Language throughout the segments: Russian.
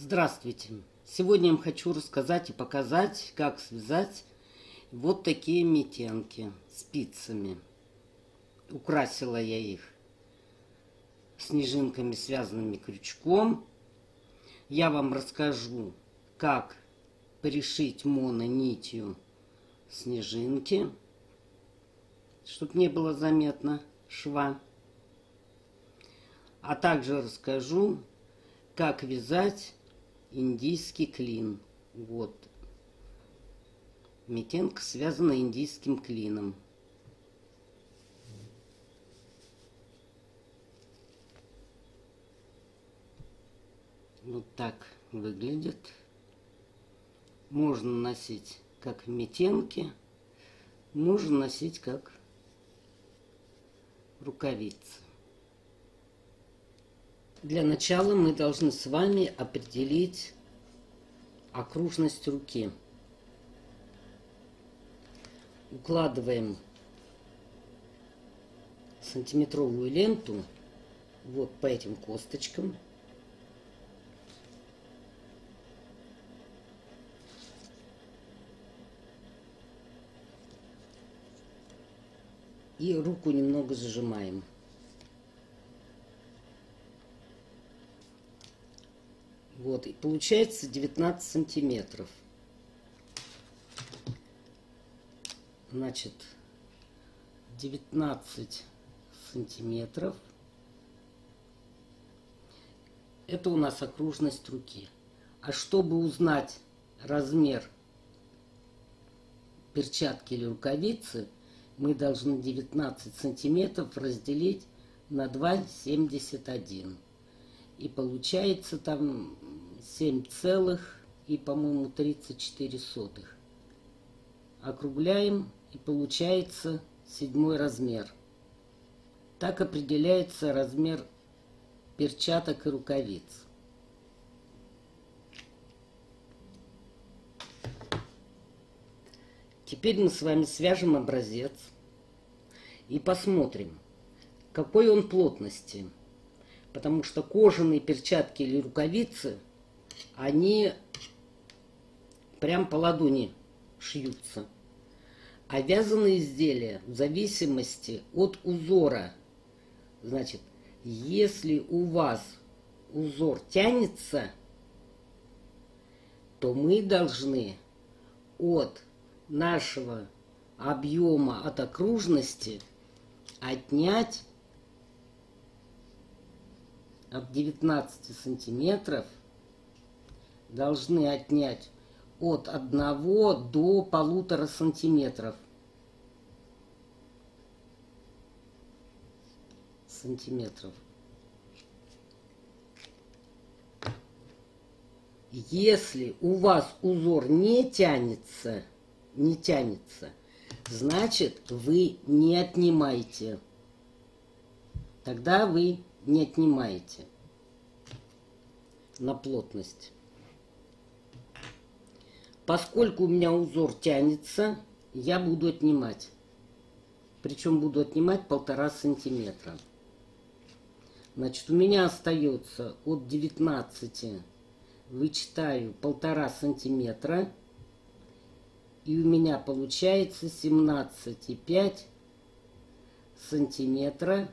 Здравствуйте! Сегодня я вам хочу рассказать и показать, как связать вот такие метенки спицами. Украсила я их снежинками, связанными крючком. Я вам расскажу, как пришить мононитью снежинки, чтобы не было заметно шва. А также расскажу, как вязать индийский клин. Вот. Метенка связана индийским клином. Вот так выглядит. Можно носить как метенки, можно носить как рукавицы. Для начала мы должны с вами определить окружность руки. Укладываем сантиметровую ленту вот по этим косточкам. И руку немного зажимаем. Вот, и получается 19 сантиметров. Значит, 19 сантиметров. Это у нас окружность руки. А чтобы узнать размер перчатки или рукавицы, мы должны 19 сантиметров разделить на 2,71. И получается там 7 целых и, по-моему, 34 сотых. Округляем, и получается 7 размер. Так определяется размер перчаток и рукавиц. Теперь мы с вами свяжем образец и посмотрим, какой он плотности. Потому что кожаные перчатки или рукавицы, они прям по ладони шьются. А вязаные изделия в зависимости от узора. Значит, если у вас узор тянется, то мы должны от нашего объема, от окружности отнять от 19 сантиметров, должны отнять от 1 до 1,5 сантиметров. Если у вас узор не тянется, значит, вы не отнимаете. Тогда вы не отнимаете на плотность. Поскольку у меня узор тянется, я буду отнимать. Причем буду отнимать 1,5 сантиметра. Значит, у меня остается от 19, вычитаю 1,5 сантиметра. И у меня получается 17,5 сантиметра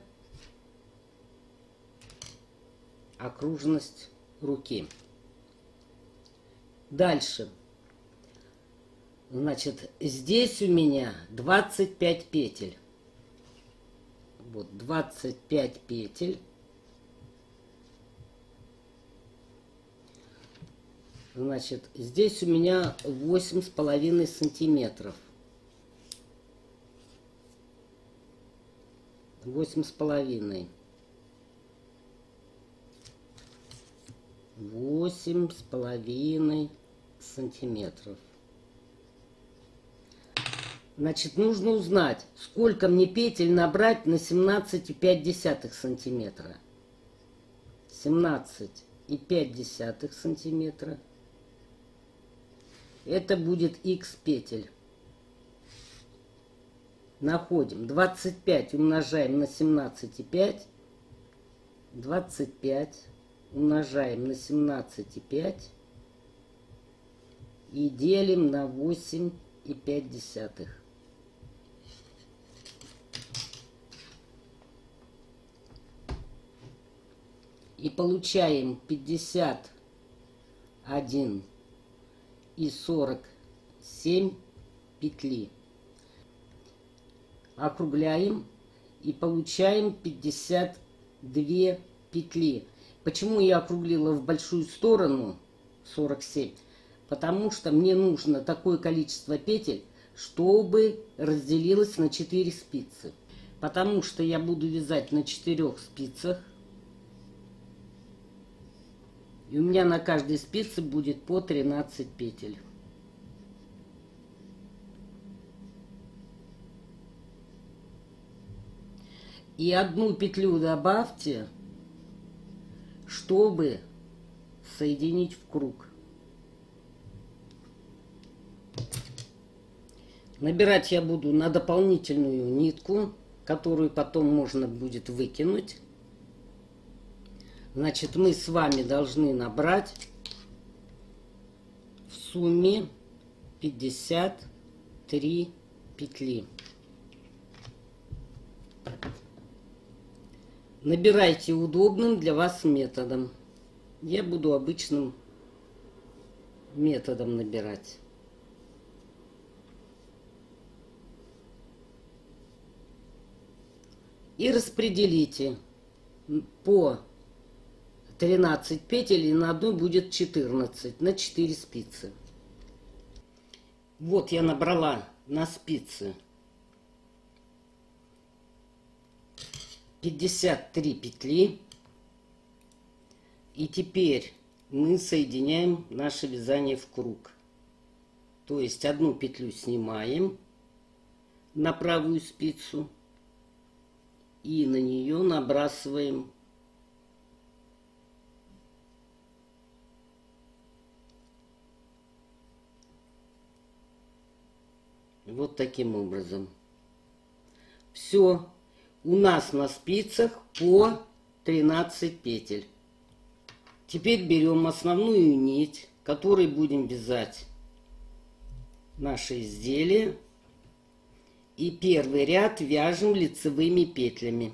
окружность руки. Дальше. Значит, здесь у меня 25 петель. Вот 25 петель. Значит, здесь у меня 8,5 сантиметров. 8,5. 8,5 сантиметров. Значит, нужно узнать, сколько мне петель набрать на 17,5 сантиметра. 17,5 сантиметра. Это будет х петель. Находим 25, умножаем на 17,5. 25 умножаем на 17,5 и делим на 8,5. И получаем 51,47 петли. Округляем и получаем 52 петли. Почему я округлила в большую сторону 47? Потому что мне нужно такое количество петель, чтобы разделилось на 4 спицы. Потому что я буду вязать на 4 спицах. И у меня на каждой спице будет по 13 петель. И одну петлю добавьте, чтобы соединить в круг. Набирать я буду на дополнительную нитку, которую потом можно будет выкинуть. Значит, мы с вами должны набрать в сумме 53 петли. Набирайте удобным для вас методом. Я буду обычным методом набирать. И распределите по 13 петель, и на одной будет 14, на 4 спицы. Вот я набрала на спицы 53 петли. И теперь мы соединяем наше вязание в круг. То есть одну петлю снимаем на правую спицу и на нее набрасываем вот таким образом. Все. У нас на спицах по 13 петель. Теперь берем основную нить, которой будем вязать наше изделие. И первый ряд вяжем лицевыми петлями.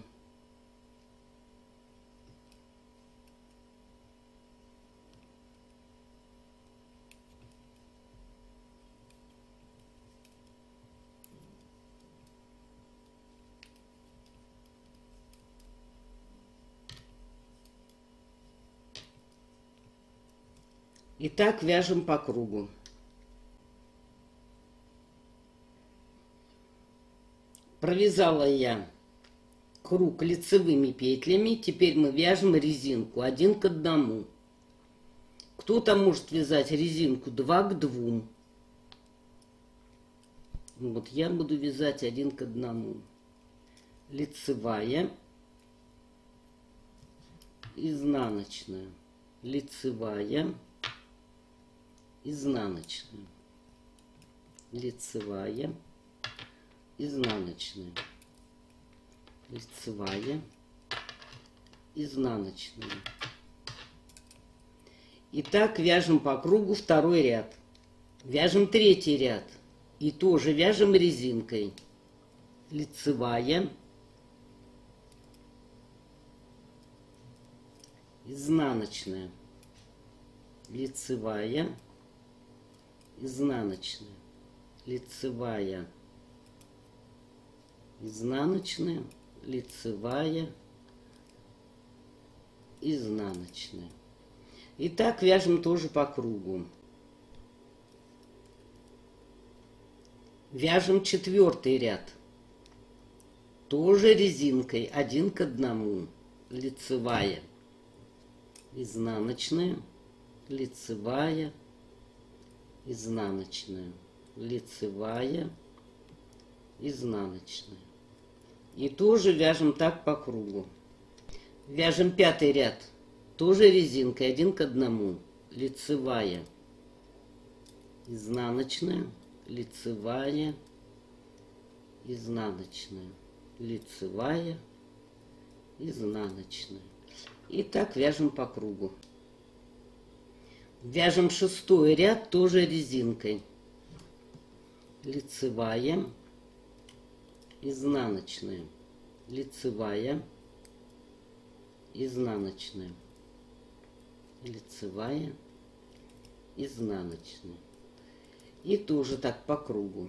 И так вяжем по кругу. Провязала я круг лицевыми петлями. Теперь мы вяжем резинку 1 к 1. Кто-то может вязать резинку 2 к 2. Вот я буду вязать 1 к 1. Лицевая, изнаночная, лицевая, изнаночная, лицевая, изнаночная, лицевая, изнаночная. И так вяжем по кругу второй ряд. Вяжем третий ряд и тоже вяжем резинкой. Лицевая, изнаночная, лицевая, изнаночная, лицевая, изнаночная, лицевая, изнаночная. И так вяжем тоже по кругу. Вяжем четвертый ряд. Тоже резинкой 1 к 1. Лицевая, изнаночная, лицевая, изнаночная, лицевая, изнаночная. И тоже вяжем так по кругу. Вяжем пятый ряд. Тоже резинкой 1 к 1. Лицевая, изнаночная, лицевая, изнаночная, лицевая, изнаночная. И так вяжем по кругу. Вяжем 6-й ряд тоже резинкой. Лицевая, изнаночная, лицевая, изнаночная, лицевая, изнаночная. И тоже так по кругу.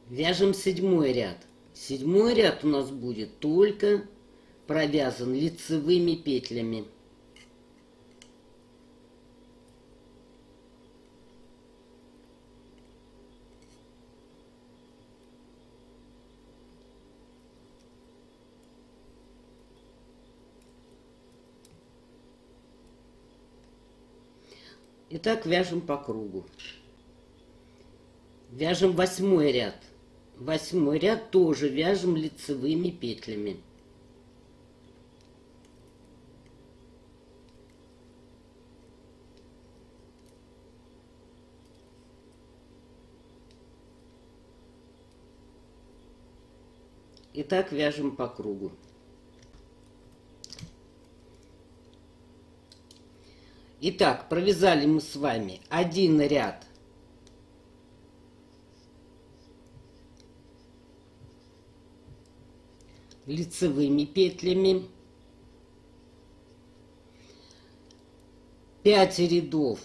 Вяжем 7-й ряд. 7-й ряд у нас будет только провязан лицевыми петлями. Итак, вяжем по кругу. Вяжем 8-й ряд. 8-й ряд тоже вяжем лицевыми петлями. Итак, вяжем по кругу. Итак, провязали мы с вами 1 ряд лицевыми петлями, 5 рядов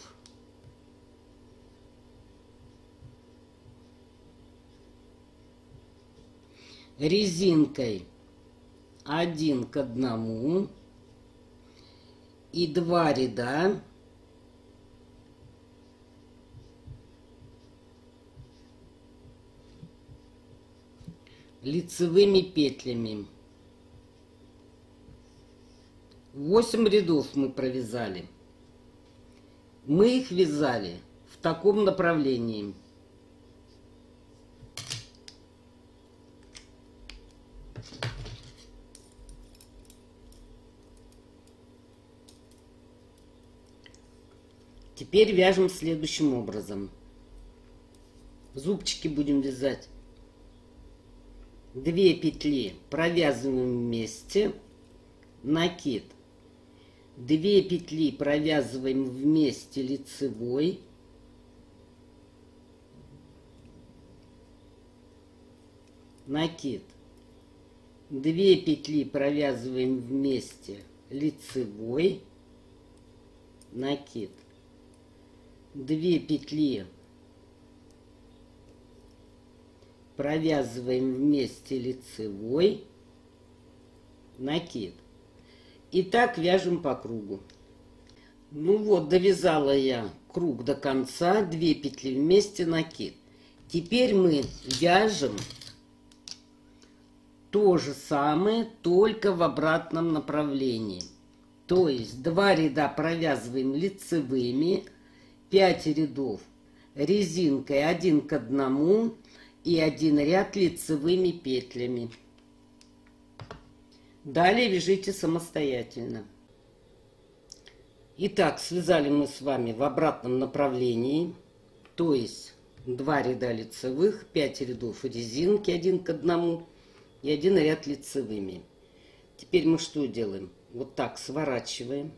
резинкой 1 к 1 и 2 ряда лицевыми петлями. 8 рядов мы провязали. Мы их вязали в таком направлении. Теперь вяжем следующим образом. Зубчики будем вязать. 2 петли провязываем вместе, накид. 2 петли провязываем вместе лицевой. Накид. 2 петли провязываем вместе лицевой. Накид. 2 петли провязываем вместе лицевой, накид. И так вяжем по кругу. Ну вот, довязала я круг до конца, 2 петли вместе, накид. Теперь мы вяжем то же самое, только в обратном направлении. То есть 2 ряда провязываем лицевыми, 5 рядов резинкой 1 к 1 и 1 ряд лицевыми петлями. Далее вяжите самостоятельно. Итак, связали мы с вами в обратном направлении, то есть 2 ряда лицевых, 5 рядов резинки 1 к 1 и 1 ряд лицевыми. Теперь мы что делаем? Вот так сворачиваем.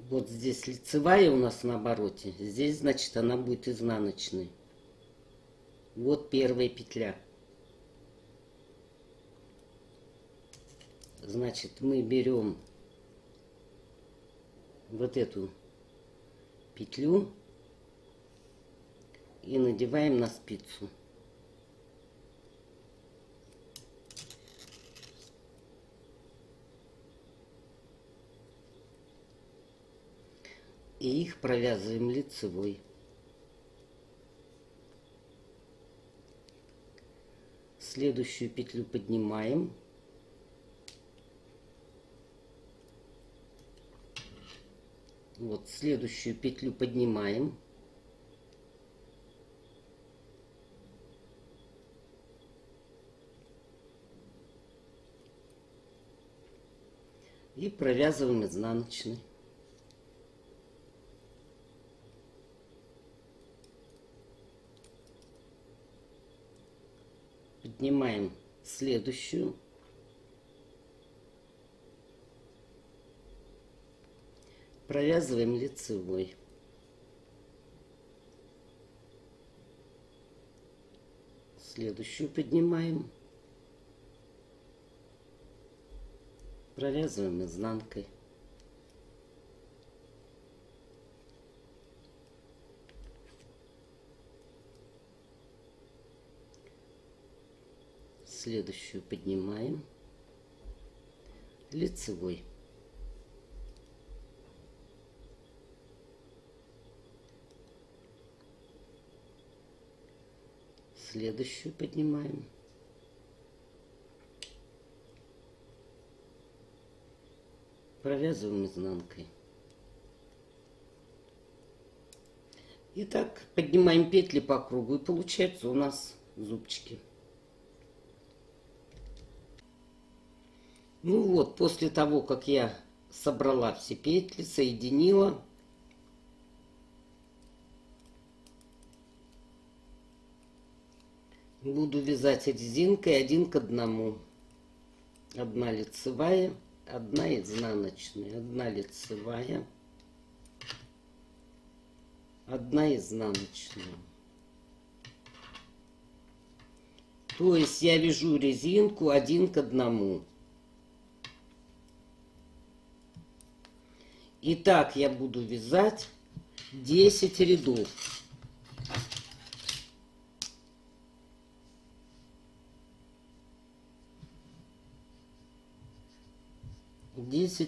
Вот здесь лицевая у нас на обороте, здесь, значит, она будет изнаночной. Вот первая петля. Значит, мы берем вот эту петлю и надеваем на спицу. И их провязываем лицевой. Следующую петлю поднимаем. Вот следующую петлю поднимаем. И провязываем изнаночный. Поднимаем следующую. Провязываем лицевой. Следующую поднимаем. Провязываем изнанкой. Следующую поднимаем. Лицевой. Следующую поднимаем. Провязываем изнанкой. И так поднимаем петли по кругу, и получается у нас зубчики. Ну вот, после того, как я собрала все петли, соединила, буду вязать резинкой 1 к 1. Одна лицевая, одна изнаночная, одна лицевая, одна изнаночная. То есть я вяжу резинку 1 к 1. И так я буду вязать 10 рядов.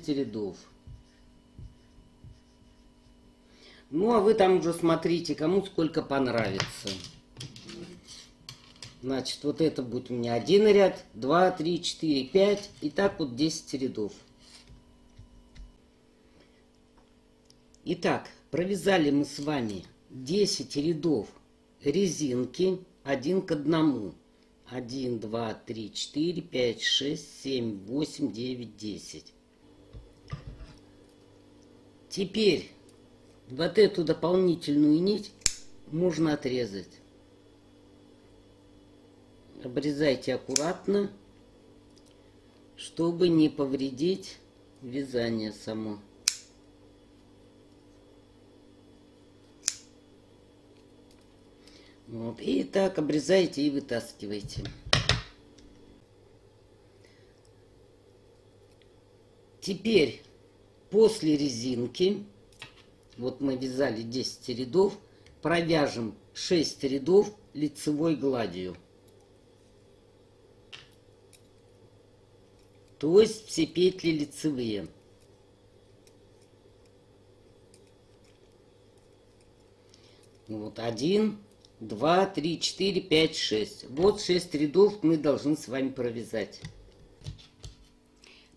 Рядов. Ну, а вы там уже смотрите, кому сколько понравится. Значит, вот это будет у меня 1 ряд, 2, 3, 4, 5. И так вот 10 рядов. Итак, провязали мы с вами 10 рядов резинки 1 к 1. 1, 2, 3, 4, 5, 6, 7, 8, 9, 10. Теперь вот эту дополнительную нить можно отрезать. Обрезайте аккуратно, чтобы не повредить вязание само. Вот. И так обрезаете и вытаскиваете. Теперь после резинки, вот мы вязали 10 рядов, провяжем 6 рядов лицевой гладью. То есть все петли лицевые. Вот 1, 2, 3, 4, 5, 6. Вот 6 рядов мы должны с вами провязать.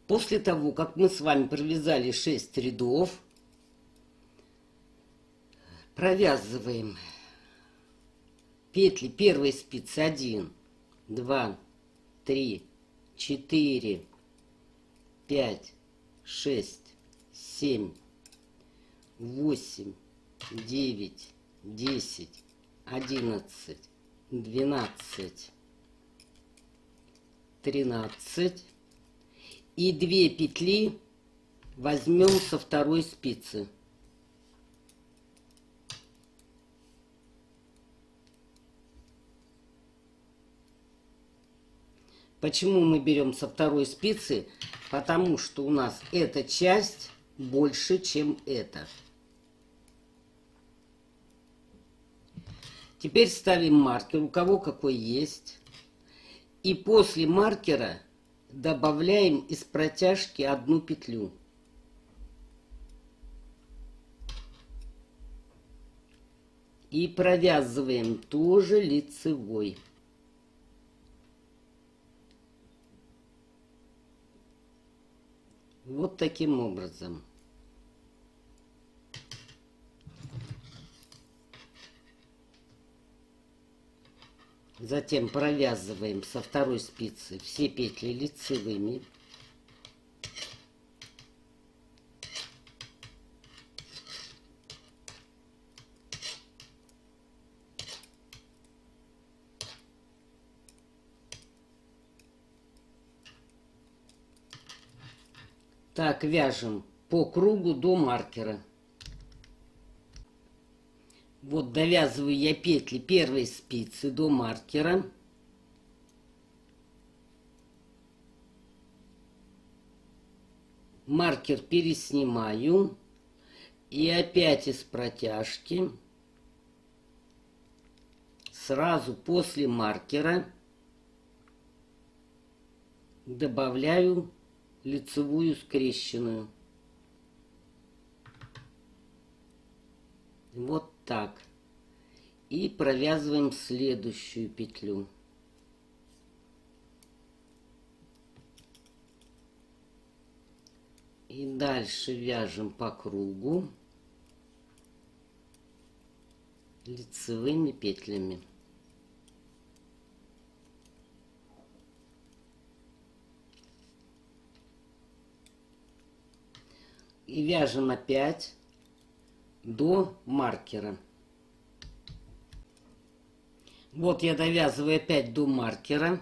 После того, как мы с вами провязали 6 рядов, провязываем петли первой спицы 1, 2, 3, 4, 5, 6, 7, 8, 9, 10, 11, 12, 13. И 2 петли возьмем со второй спицы. Почему мы берем со второй спицы? Потому что у нас эта часть больше, чем эта. Теперь ставим маркер, у кого какой есть. И после маркера добавляем из протяжки 1 петлю. И провязываем тоже лицевой. Вот таким образом. Затем провязываем со второй спицы все петли лицевыми. Так, вяжем по кругу до маркера. Вот довязываю я петли первой спицы до маркера. Маркер переснимаю. И опять из протяжки. Сразу после маркера добавляю лицевую скрещенную. Вот так. И провязываем следующую петлю. И дальше вяжем по кругу лицевыми петлями. И вяжем опять до маркера. Вот я довязываю опять до маркера.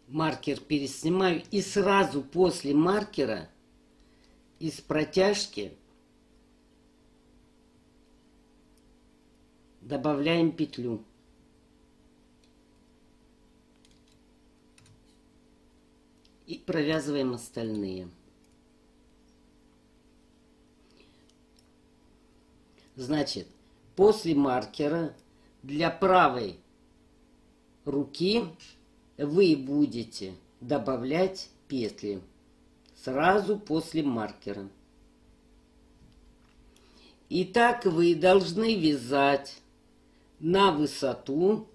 Маркер переснимаю и сразу после маркера из протяжки добавляем петлю. И провязываем остальные. Значит, после маркера для правой руки вы будете добавлять петли сразу после маркера. И так вы должны вязать на высоту .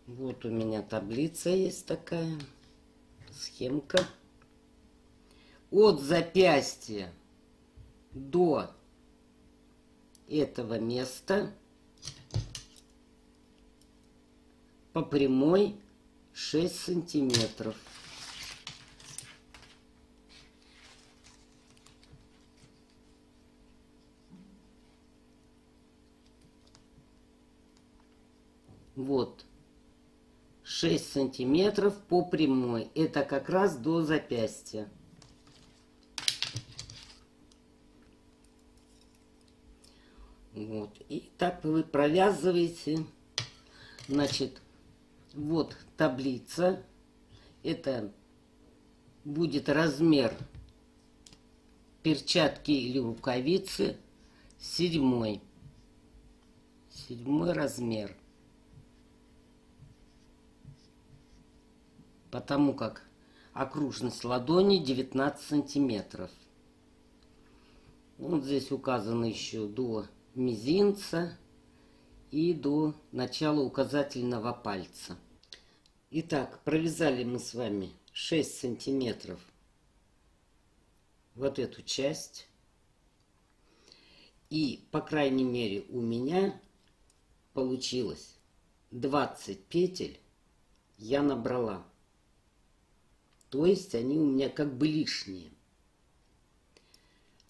Вот у меня таблица есть такая, схемка. От запястья до этого места по прямой 6 сантиметров. Вот 6 сантиметров по прямой. Это как раз до запястья. Вот. И так вы провязываете. Значит, вот таблица. Это будет размер перчатки или рукавицы 7. 7 размер. Потому как окружность ладони 19 сантиметров. Вот здесь указано еще до мизинца и до начала указательного пальца. Итак, провязали мы с вами 6 сантиметров вот эту часть. И, по крайней мере, у меня получилось 20 петель я набрала. То есть они у меня как бы лишние.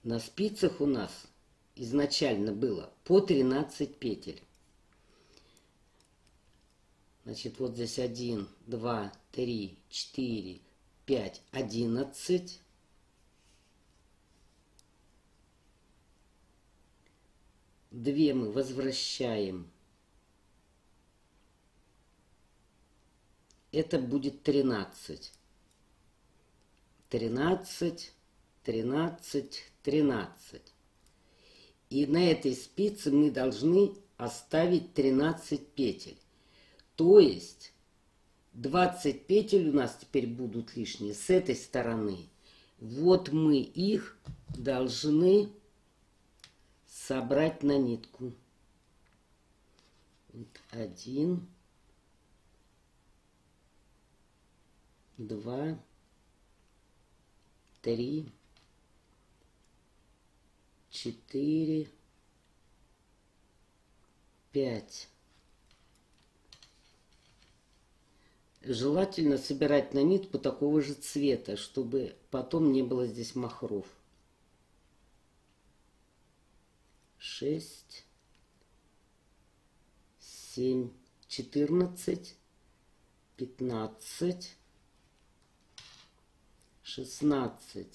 На спицах у нас изначально было по 13 петель. Значит, вот здесь 1, 2, 3, 4, 5, 11. Две мы возвращаем. Это будет 13. 13, 13, 13. И на этой спице мы должны оставить 13 петель. То есть 20 петель у нас теперь будут лишние с этой стороны. Вот мы их должны собрать на нитку. 1, 2, 3, 4, 5. Желательно собирать на нитку такого же цвета, чтобы потом не было здесь махров. 6, 7, 14, 15, 16,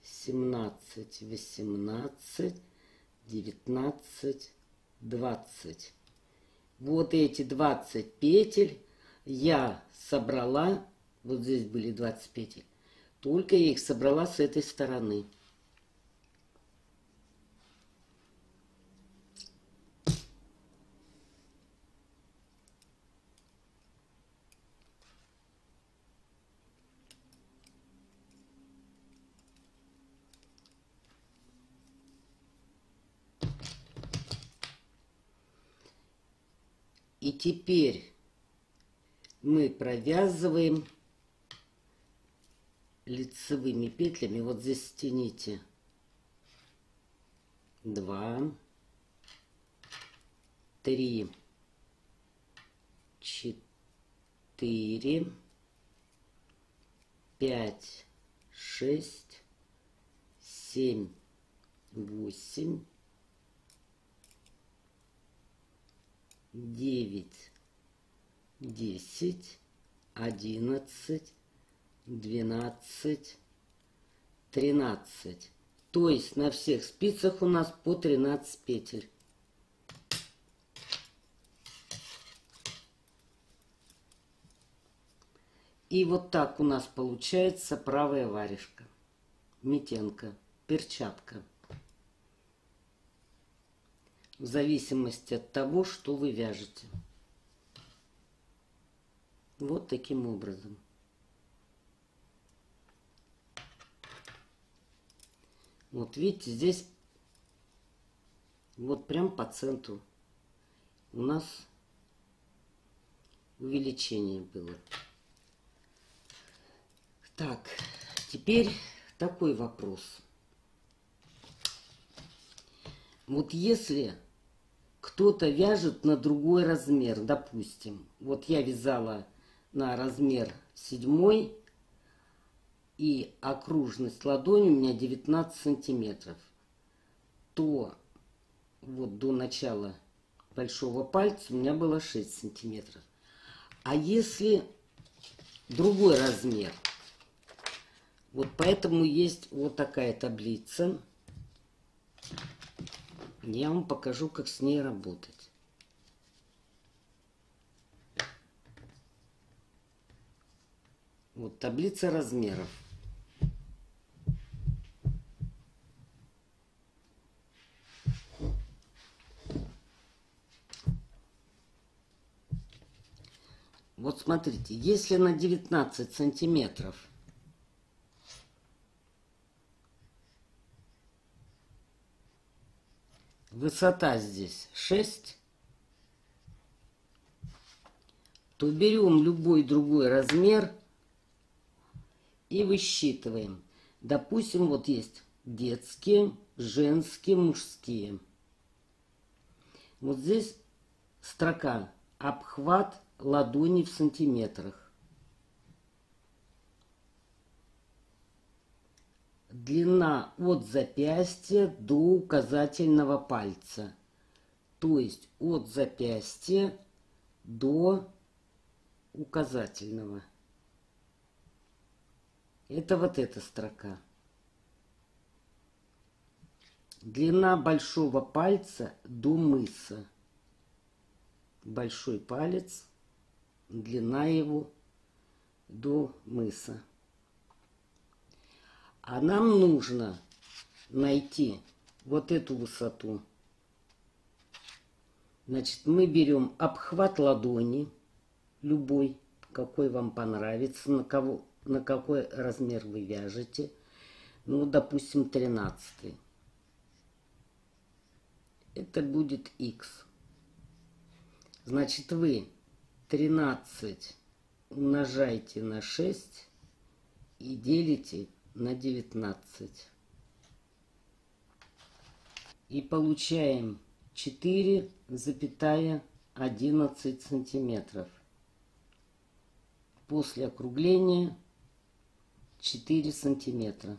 17, 18, 19, 20. Вот эти 20 петель я собрала, вот здесь были 20 петель, только я их собрала с этой стороны. И теперь мы провязываем лицевыми петлями. Вот здесь стяните 2, 3, 4, 5, 6, 7, 8, 9, 10, 11, 12, 13. То есть на всех спицах у нас по 13 петель. И вот так у нас получается правая варежка, митенка, перчатка. В зависимости от того, что вы вяжете. Вот таким образом. Вот видите, здесь вот прям по центру у нас увеличение было. Так, теперь такой вопрос. Вот если кто-то вяжет на другой размер, допустим, вот я вязала на размер 7 и окружность ладони у меня 19 сантиметров, то вот до начала большого пальца у меня было 6 сантиметров. А если другой размер, вот поэтому есть вот такая таблица. Я вам покажу, как с ней работать. Вот таблица размеров. Вот смотрите, если на 19 сантиметров высота здесь 6, то берем любой другой размер и высчитываем. Допустим, вот есть детские, женские, мужские. Вот здесь строка «Обхват ладони в сантиметрах». Длина от запястья до указательного пальца. То есть от запястья до указательного. Это вот эта строка. Длина большого пальца до мыса. Большой палец, длина его до мыса. А нам нужно найти вот эту высоту. Значит, мы берем обхват ладони, любой, какой вам понравится, на какой размер вы вяжете. Ну, допустим, 13. Это будет X. Значит, вы 13 умножаете на 6 и делите на 19. И получаем 4,11 сантиметров. После округления 4 сантиметра.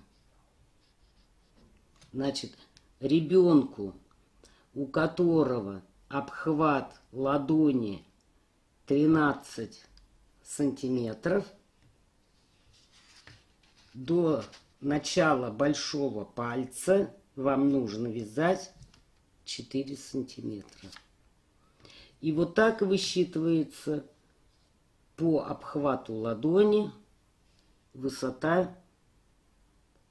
Значит, ребенку, у которого обхват ладони 13 сантиметров. До начала большого пальца вам нужно вязать 4 сантиметра. И вот так высчитывается по обхвату ладони высота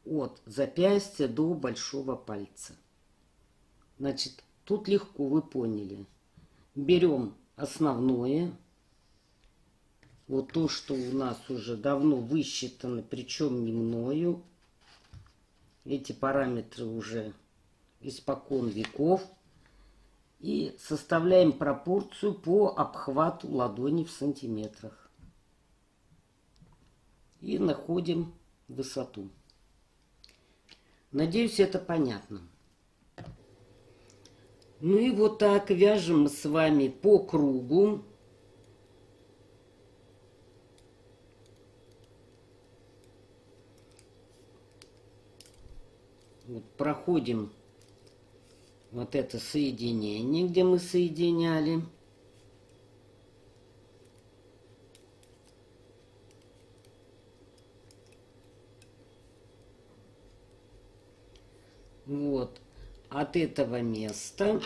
от запястья до большого пальца. Значит, тут легко, вы поняли. Берем основное, вот то, что у нас уже давно высчитано, причем не мною. Эти параметры уже испокон веков. И составляем пропорцию по обхвату ладони в сантиметрах. И находим высоту. Надеюсь, это понятно. Ну и вот так вяжем мы с вами по кругу. Вот проходим вот это соединение, где мы соединяли. Вот от этого места,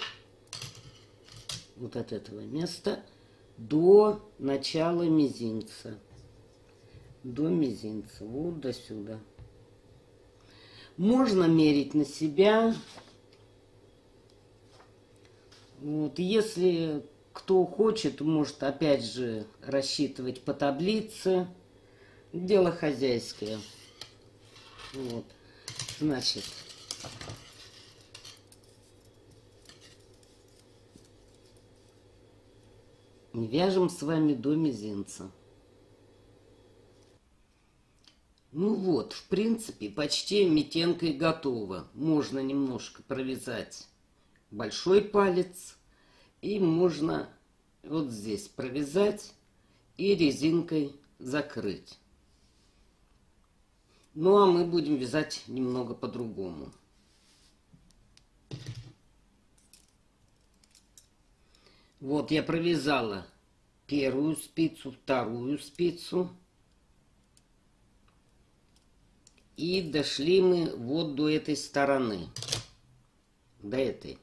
вот от этого места до начала мизинца. До мизинца, вот до сюда. Можно мерить на себя. Вот, если кто хочет, может опять же рассчитывать по таблице. Дело хозяйское. Вот, значит, вяжем с вами до мизинца. Ну вот, в принципе, почти митенка и готова. Можно немножко провязать большой палец. И можно вот здесь провязать и резинкой закрыть. Ну а мы будем вязать немного по-другому. Вот я провязала первую спицу, вторую спицу. И дошли мы вот до этой стороны. До этой.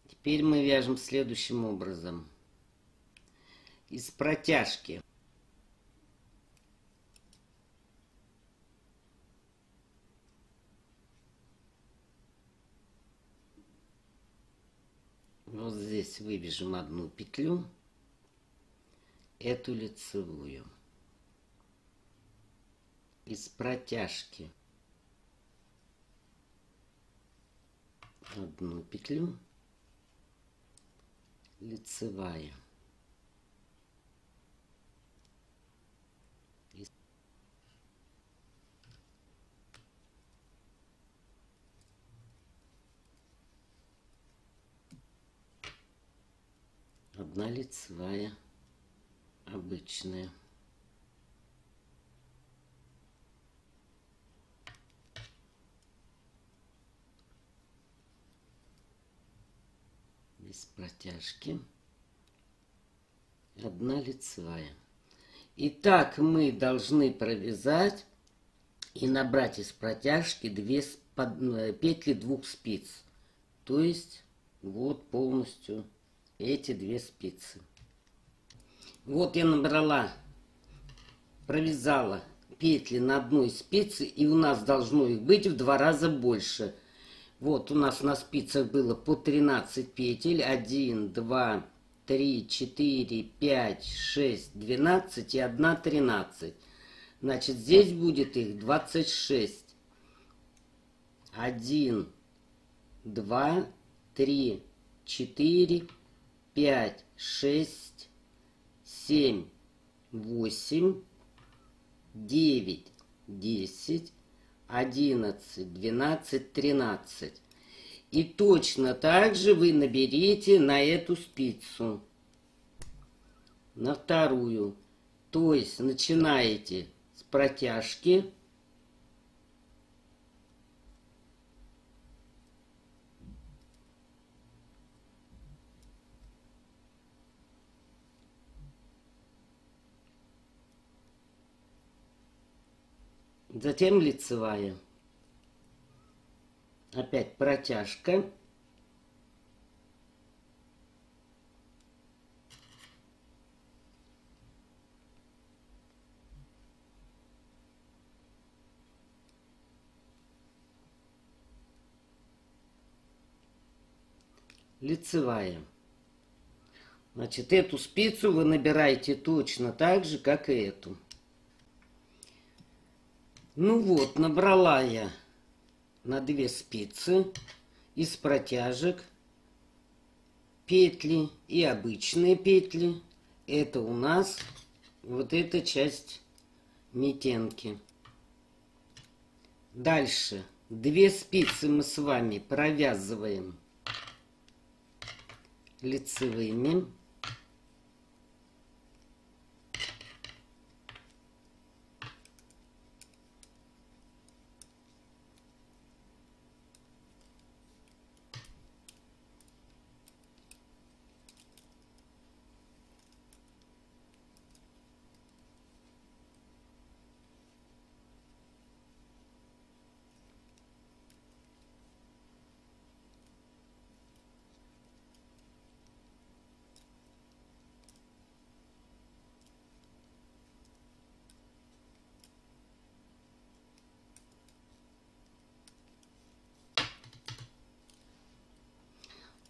Теперь мы вяжем следующим образом. Из протяжки. Вот здесь вывяжем одну петлю. Эту лицевую. Из протяжки одну петлю, лицевая, одна лицевая обычная. Без протяжки. Одна лицевая. И так мы должны провязать и набрать из протяжки 2 петли двух спиц. То есть вот полностью эти 2 спицы. Вот я набрала, провязала петли на одной спице, и у нас должно их быть в 2 раза больше. Вот у нас на спицах было по 13 петель. 1, 2, 3, 4, 5, 6, 12 и 1 13. Значит, здесь будет их 26. 1, 2, 3, 4, 5, 6, 7, 8, 9, 10, 11, 12, 13. И точно так же вы наберите на эту спицу, на вторую. То есть начинаете с протяжки. затем лицевая. Опять протяжка. Лицевая. Значит, эту спицу вы набираете точно так же, как и эту. Ну вот, набрала я на 2 спицы из протяжек петли и обычные петли. Это у нас вот эта часть метенки. Дальше 2 спицы мы с вами провязываем лицевыми.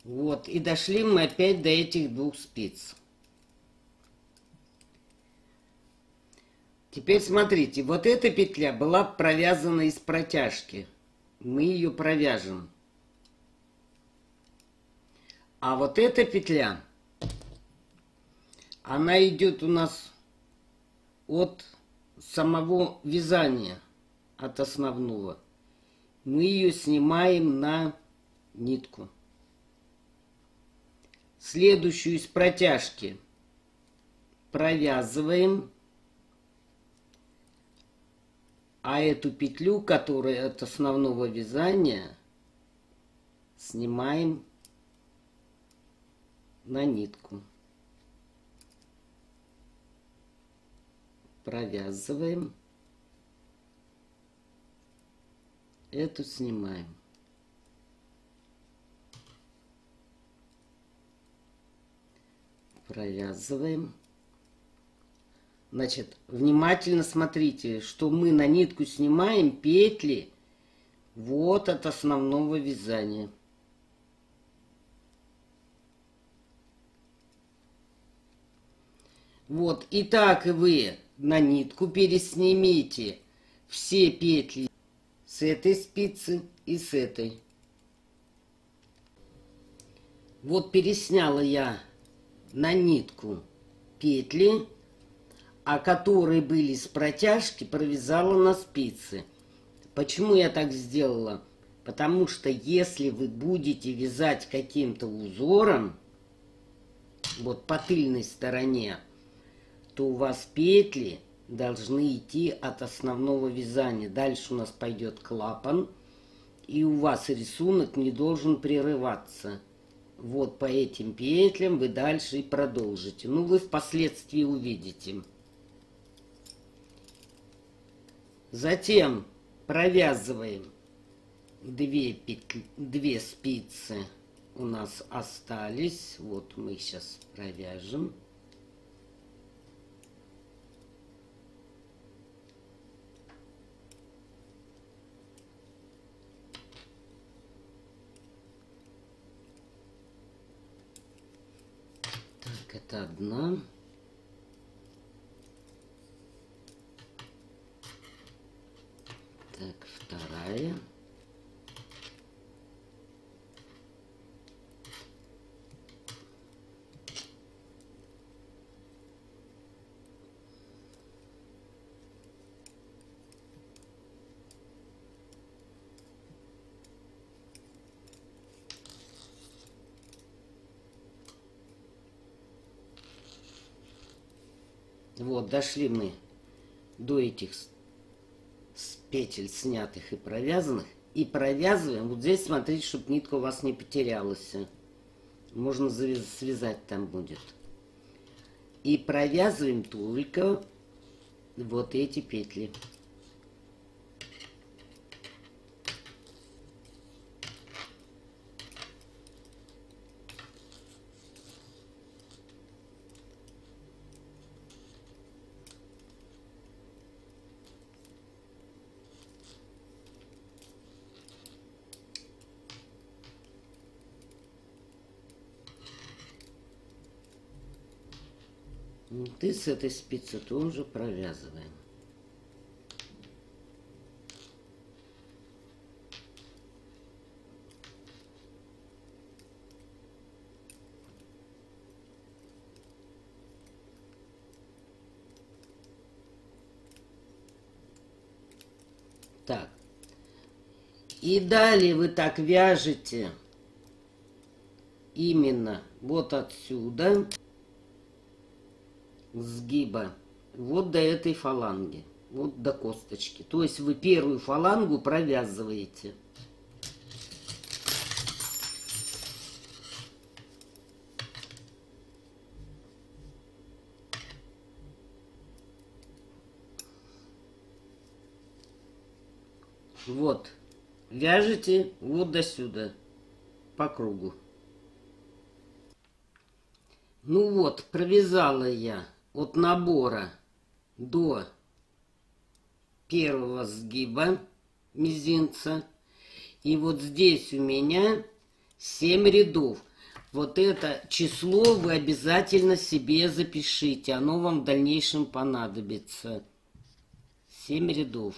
Вот, и дошли мы опять до этих 2 спиц. Теперь смотрите, вот эта петля была провязана из протяжки. Мы ее провяжем. А вот эта петля, она идет у нас от самого вязания, от основного. Мы ее снимаем на нитку. Следующую из протяжки провязываем, а эту петлю, которая от основного вязания, снимаем на нитку. Провязываем, эту снимаем. Провязываем. Значит, внимательно смотрите, что мы на нитку снимаем петли вот от основного вязания. Вот, и так и вы на нитку переснимите все петли с этой спицы и с этой. Вот пересняла я на нитку петли, а которые были с протяжки, провязала на спицы. Почему я так сделала? Потому что если вы будете вязать каким-то узором, вот по тыльной стороне, то у вас петли должны идти от основного вязания. Дальше у нас пойдет клапан, и у вас рисунок не должен прерываться. Вот по этим петлям вы дальше и продолжите. Ну, вы впоследствии увидите. Затем провязываем 2 спицы у нас остались. Вот мы сейчас провяжем. Так, это одна. Так, вторая. Вот, дошли мы до этих петель снятых и провязанных. И провязываем. Вот здесь смотрите, чтобы нитка у вас не потерялась. Можно связать там будет. И провязываем только вот эти петли. Вот и с этой спицы тоже провязываем. Так. И далее вы так вяжете именно вот отсюда сгиба вот до этой фаланги, вот до косточки. То есть вы первую фалангу провязываете. Вот, вяжете вот до сюда, по кругу. Ну вот, провязала я от набора до первого сгиба мизинца. И вот здесь у меня 7 рядов. Вот это число вы обязательно себе запишите. Оно вам в дальнейшем понадобится. 7 рядов.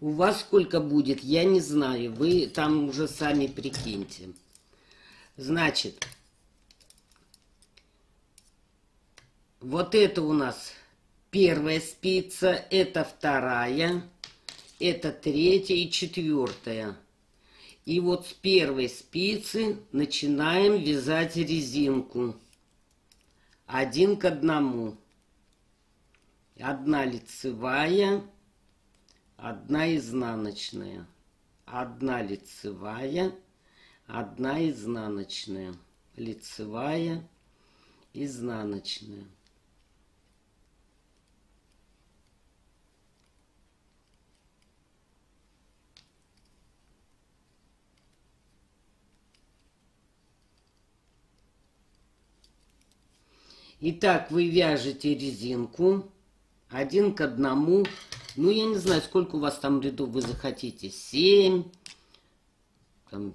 У вас сколько будет, я не знаю. Вы там уже сами прикиньте. Значит, вот это у нас первая спица, это вторая, это третья и четвертая. И вот с первой спицы начинаем вязать резинку. 1 к 1. 1 лицевая, 1 изнаночная. 1 лицевая, 1 изнаночная. Лицевая, изнаночная. Итак, вы вяжете резинку 1 к 1. Ну, я не знаю, сколько у вас там рядов вы захотите. 7, там,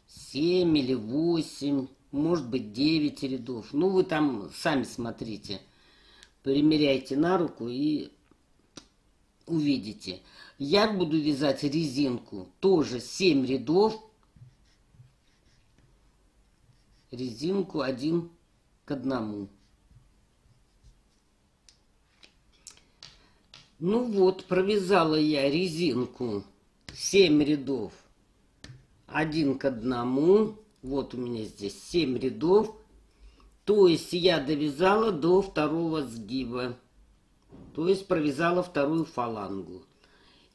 7 или 8, может быть 9 рядов. Ну, вы там сами смотрите. Примеряйте на руку и увидите. Я буду вязать резинку тоже 7 рядов. Резинку 1 к 1. Ну вот, провязала я резинку 7 рядов 1 к 1. Вот у меня здесь 7 рядов. То есть я довязала до второго сгиба. То есть провязала вторую фалангу.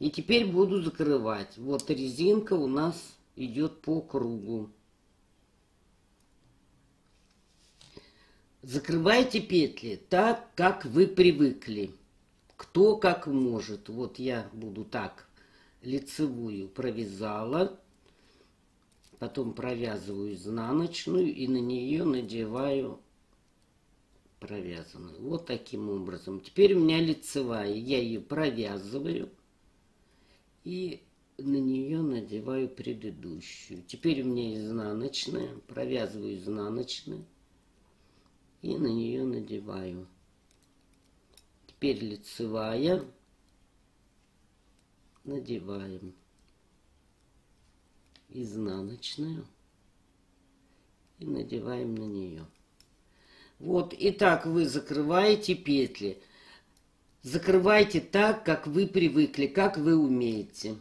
И теперь буду закрывать. Вот резинка у нас идет по кругу. Закрывайте петли так, как вы привыкли. Кто как может. Вот я буду так лицевую провязала. Потом провязываю изнаночную и на нее надеваю провязанную. Вот таким образом. Теперь у меня лицевая. Я ее провязываю и на нее надеваю предыдущую. Теперь у меня изнаночная. Провязываю изнаночную и на нее надеваю. Теперь лицевая. Надеваем. Изнаночную. И надеваем на нее. Вот, и так вы закрываете петли. Закрывайте так, как вы привыкли, как вы умеете.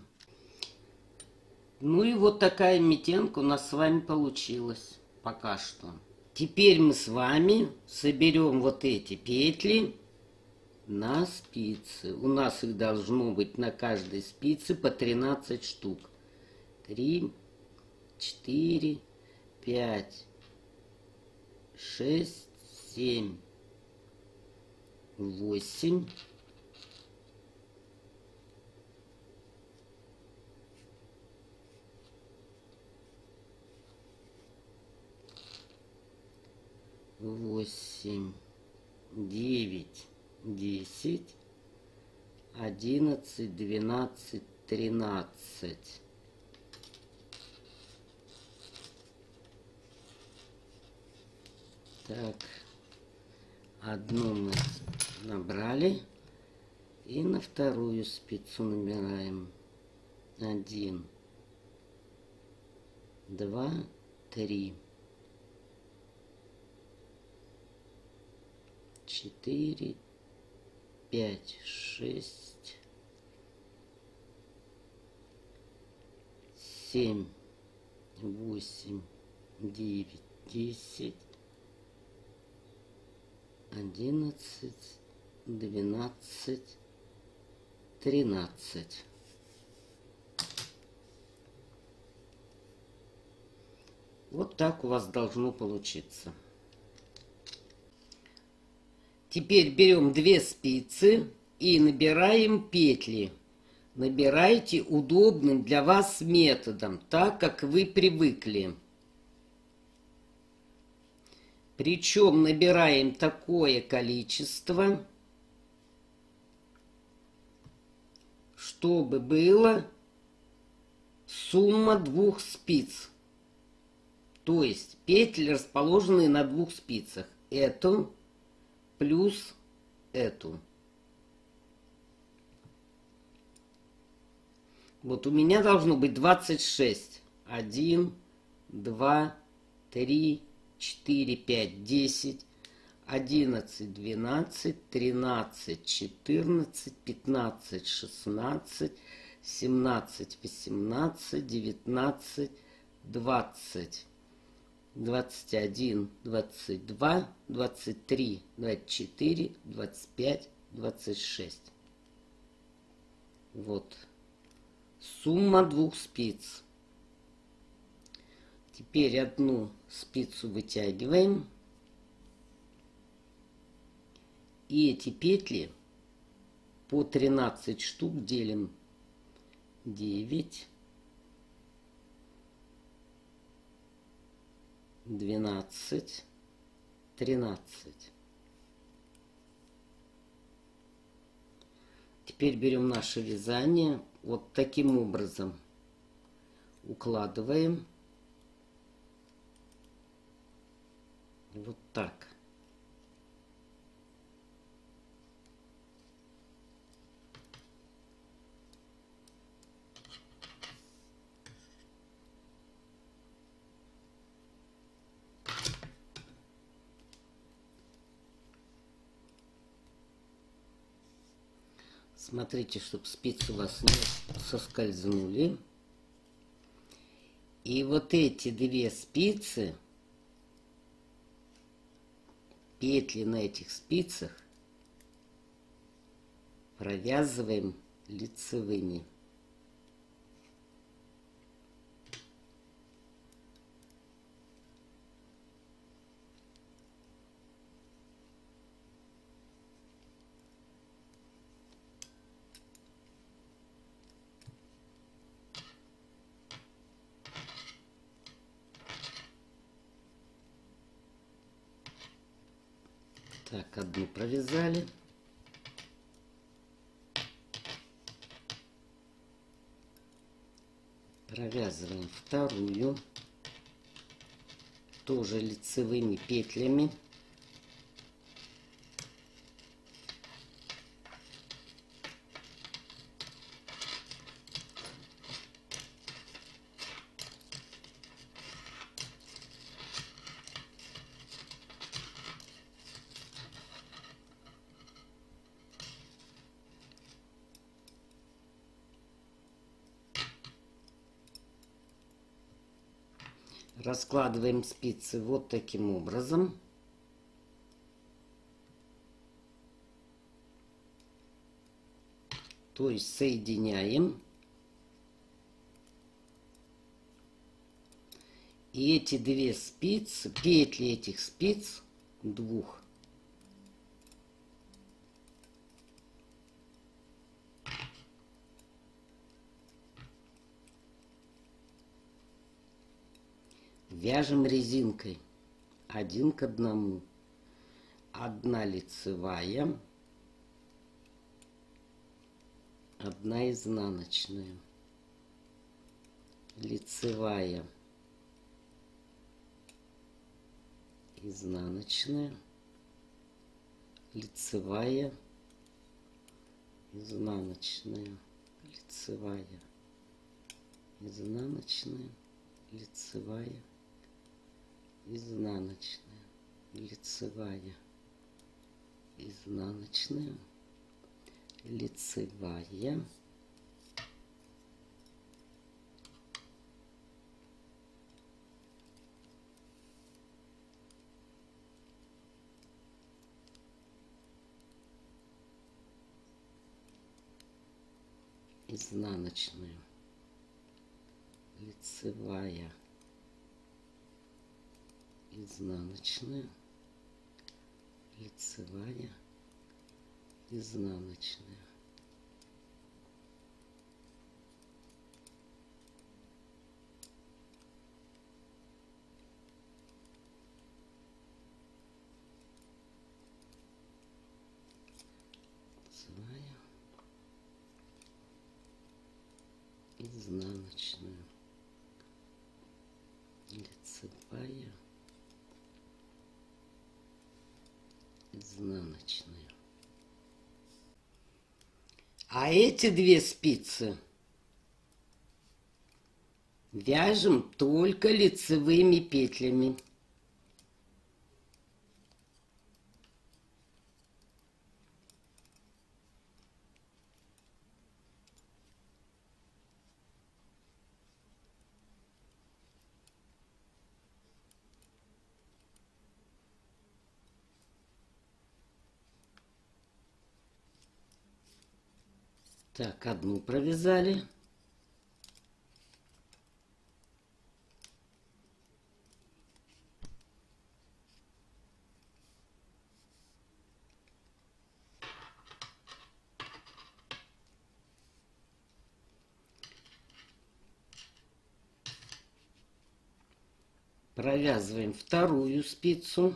Ну и вот такая метенка у нас с вами получилась пока что. Теперь мы с вами соберем вот эти петли на спицы. У нас их должно быть на каждой спице по 13 штук. 3, 4, 5, 6, 7, 8, 8, 9, 10, 11, 12, 13. Так, одну мы набрали. И на вторую спицу набираем 1, 2, 3, 4, 5, 6, 7, 8, 9, 10, 11, 12, 13. Вот так у вас должно получиться. Теперь берем 2 спицы и набираем петли. Набирайте удобным для вас методом, так как вы привыкли. Причем набираем такое количество, чтобы была сумма 2 спиц. То есть петли расположены на 2 спицах. Эту плюс эту. Вот у меня должно быть 26. 1, 2, 3, 4, 5, 10, 11, 12, 13, 14, 15, 16, 17, 18, 19, 20, 21, 22, 23, 24, 25, 26. Вот. Сумма 2 спиц. Теперь одну спицу вытягиваем. И эти петли по 13 штук делим. 9, 12, 13. Теперь берем наше вязание. Вот таким образом укладываем. Вот так. Смотрите, чтобы спицы у вас не соскользнули. И вот эти 2 спицы, петли на этих спицах провязываем лицевыми. Так, одну провязали. Провязываем вторую. Тоже лицевыми петлями. Раскладываем спицы вот таким образом. То есть соединяем. И эти 2 спицы, петли этих спиц, 2, вяжем резинкой 1 к 1. 1 лицевая, 1 изнаночная. Лицевая, изнаночная, лицевая, изнаночная, лицевая, изнаночная, лицевая, изнаночная, лицевая, изнаночная, лицевая, изнаночная, лицевая, изнаночная, лицевая, изнаночная. Лицевая, изнаночная, лицевая, изнаночная. А эти две спицы вяжем только лицевыми петлями. Так, одну провязали. Провязываем вторую спицу,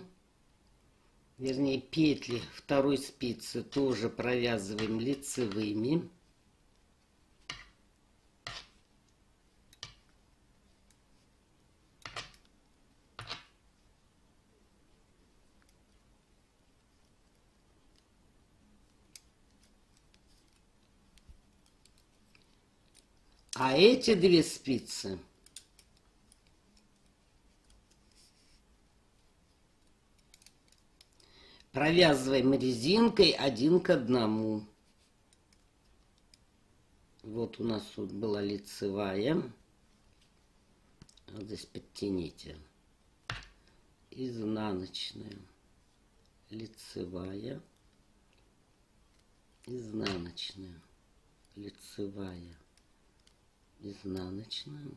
вернее петли второй спицы тоже провязываем лицевыми. А эти две спицы провязываем резинкой 1 к 1. Вот у нас тут была лицевая. Вот здесь подтяните. Изнаночная, лицевая, изнаночная, лицевая, изнаночная.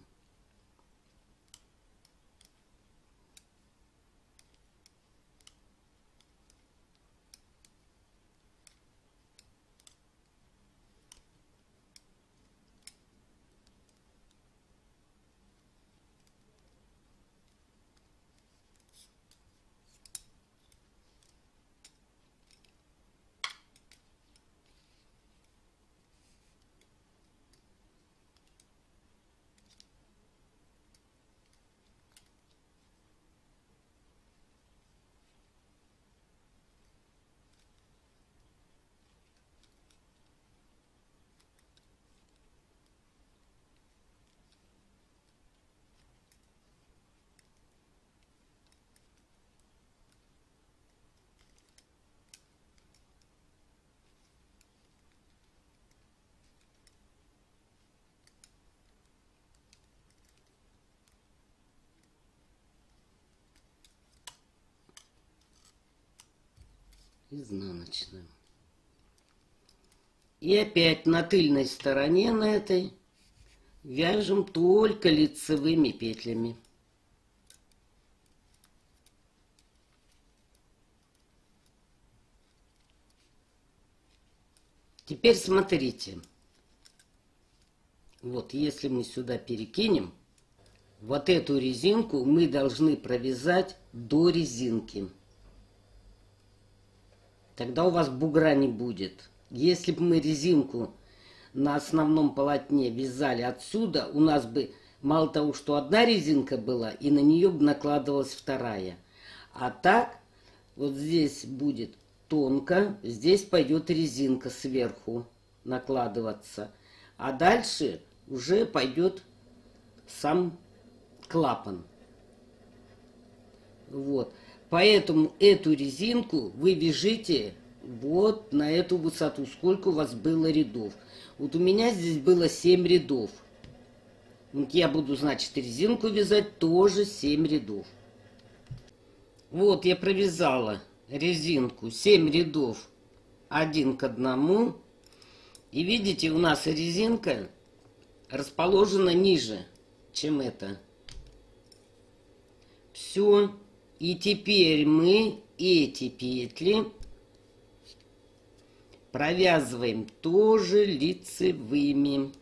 Изнаночная. И опять на тыльной стороне на этой вяжем только лицевыми петлями. Теперь смотрите. Вот если мы сюда перекинем, вот эту резинку мы должны провязать до резинки. Тогда у вас бугра не будет. Если бы мы резинку на основном полотне вязали отсюда, у нас бы мало того, что одна резинка была, и на нее бы накладывалась вторая. А так, вот здесь будет тонко, здесь пойдет резинка сверху накладываться. А дальше уже пойдет сам клапан. Вот. Поэтому эту резинку вы вяжите вот на эту высоту. Сколько у вас было рядов? Вот у меня здесь было 7 рядов. Вот я буду, значит, резинку вязать тоже 7 рядов. Вот я провязала резинку 7 рядов 1 к 1. И видите, у нас резинка расположена ниже, чем это. Все. И теперь мы эти петли провязываем тоже лицевыми.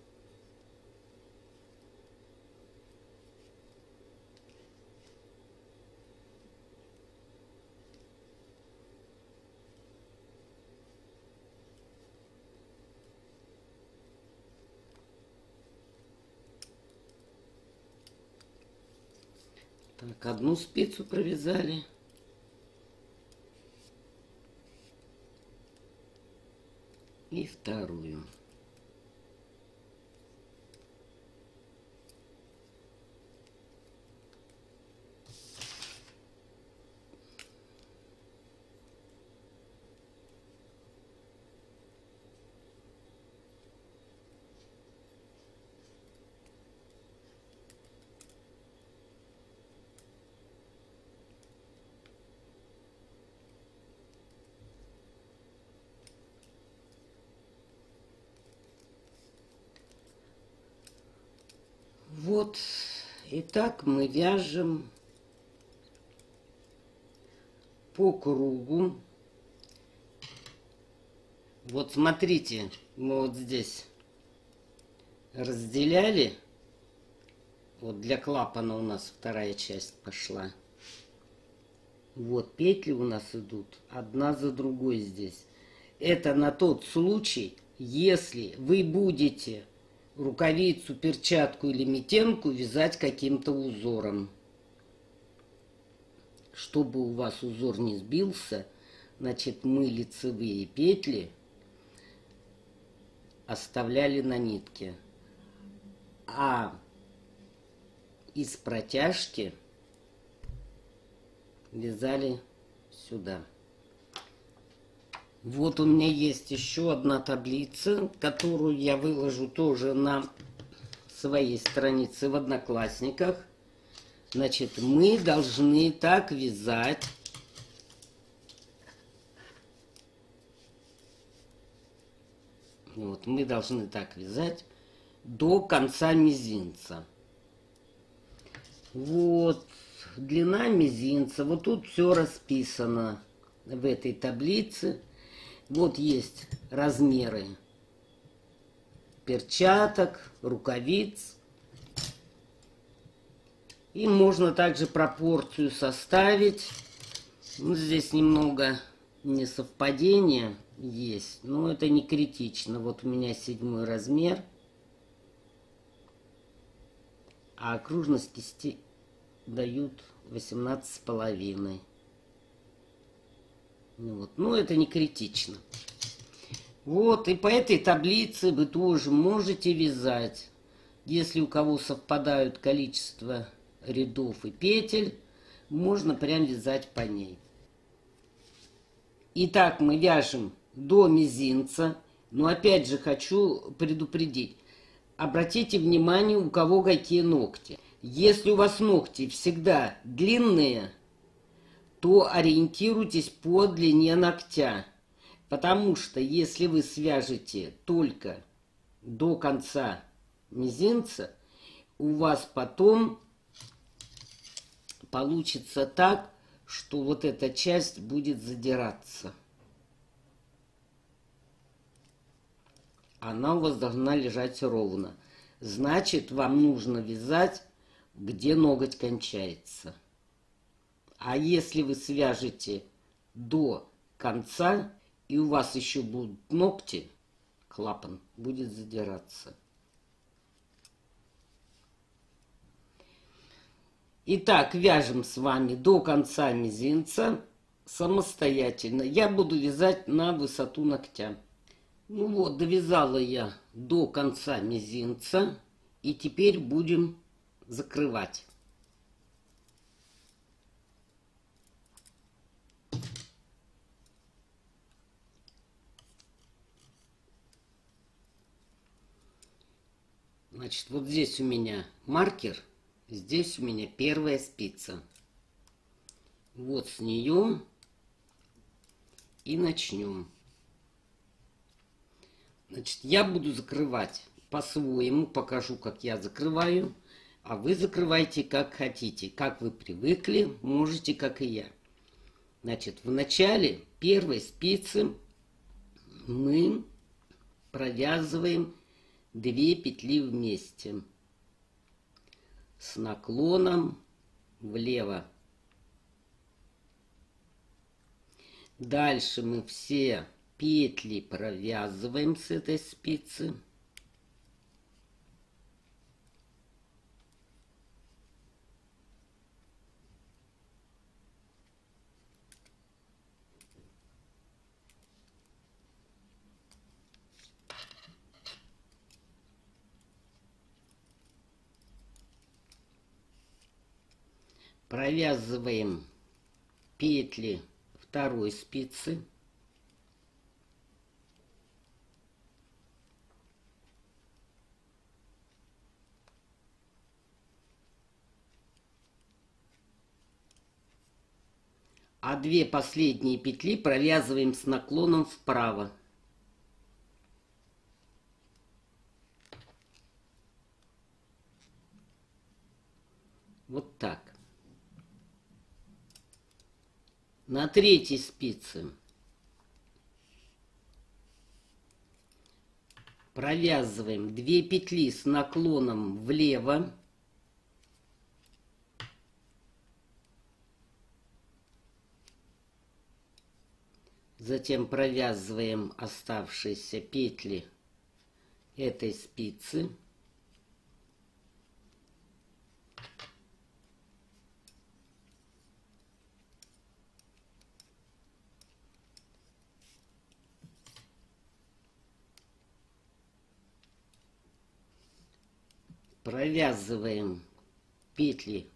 Так, одну спицу провязали. И вторую. Вот, и так мы вяжем по кругу. Вот смотрите, мы вот здесь разделяли. Вот для клапана у нас вторая часть пошла. Вот петли у нас идут одна за другой здесь. Это на тот случай, если вы будете рукавицу, перчатку или митенку вязать каким-то узором. Чтобы у вас узор не сбился, значит, мы лицевые петли оставляли на нитке. А из протяжки вязали сюда. Вот у меня есть еще одна таблица, которую я выложу тоже на своей странице в Одноклассниках. Значит, мы должны так вязать. Вот, мы должны так вязать до конца мизинца. Вот, длина мизинца. Вот тут все расписано в этой таблице. Вот есть размеры перчаток, рукавиц. И можно также пропорцию составить. Ну, здесь немного несовпадения есть, но это не критично. Вот у меня 7 размер. А окружность кисти дают 18,5. Вот. Но это не критично. Вот, и по этой таблице вы тоже можете вязать. Если у кого совпадают количество рядов и петель, можно прям вязать по ней. Итак, мы вяжем до мизинца. Но опять же хочу предупредить. Обратите внимание, у кого какие ногти. Если у вас ногти всегда длинные, то ориентируйтесь по длине ногтя. Потому что если вы свяжете только до конца мизинца, у вас потом получится так, что вот эта часть будет задираться. Она у вас должна лежать ровно. Значит, вам нужно вязать, где ноготь кончается. А если вы свяжете до конца, и у вас еще будут ногти, клапан будет задираться. Итак, вяжем с вами до конца мизинца самостоятельно. Я буду вязать на высоту ногтя. Ну вот, довязала я до конца мизинца. И теперь будем закрывать. Значит, вот здесь у меня маркер, здесь у меня первая спица. Вот с нее и начнем. Значит, я буду закрывать по-своему, покажу, как я закрываю, а вы закрывайте как хотите, как вы привыкли, можете, как и я. Значит, в начале первой спицы мы провязываем 2 петли вместе с наклоном влево. Дальше мы все петли провязываем с этой спицы. Провязываем петли второй спицы. А 2 последние петли провязываем с наклоном вправо. Вот так. На третьей спице провязываем 2 петли с наклоном влево. Затем провязываем оставшиеся петли этой спицы. Провязываем петли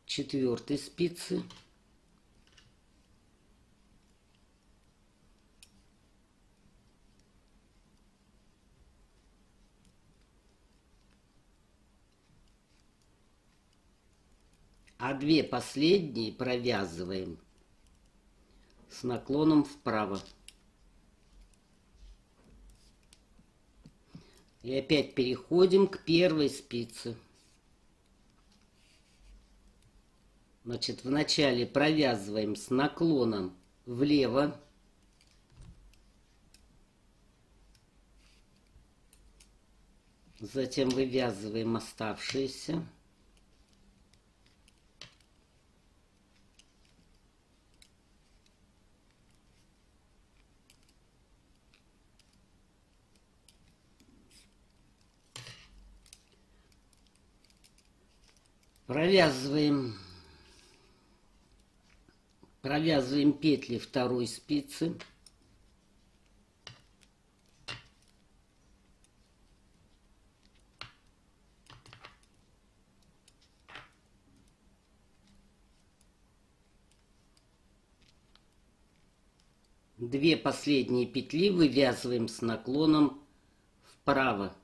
четвертой спицы. А 2 последние провязываем с наклоном вправо. И опять переходим к первой спице. Значит, вначале провязываем с наклоном влево. Затем вывязываем оставшиеся. Провязываем петли второй спицы. Две последние петли вывязываем с наклоном вправо.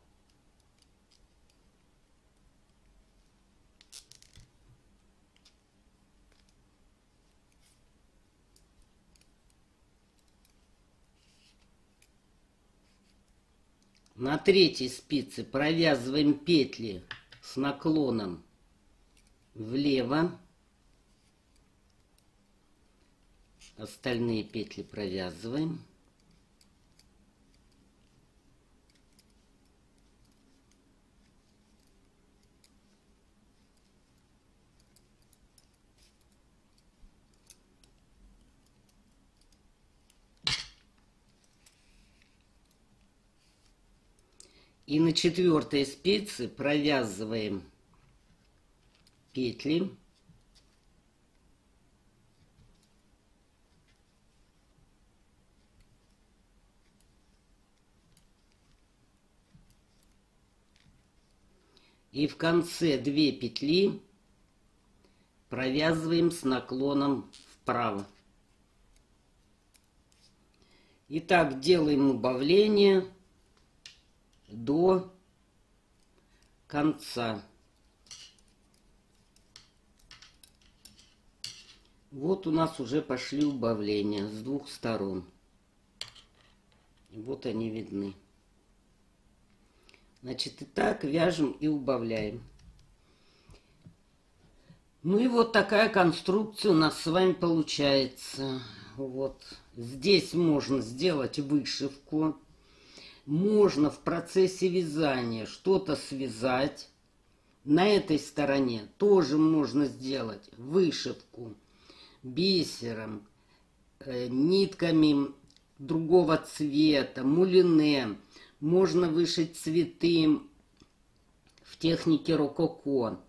На третьей спице провязываем петли с наклоном влево. Остальные петли провязываем. И на четвертой спице провязываем петли. И в конце 2 петли провязываем с наклоном вправо. Итак, делаем убавление до конца. Вот у нас уже пошли убавления с 2 сторон. И вот они видны. Значит, и так вяжем и убавляем. Ну и вот такая конструкция у нас с вами получается. Вот здесь можно сделать вышивку. Можно в процессе вязания что-то связать. На этой стороне тоже можно сделать вышивку бисером, нитками другого цвета, мулине. Можно вышить цветы в технике рококо.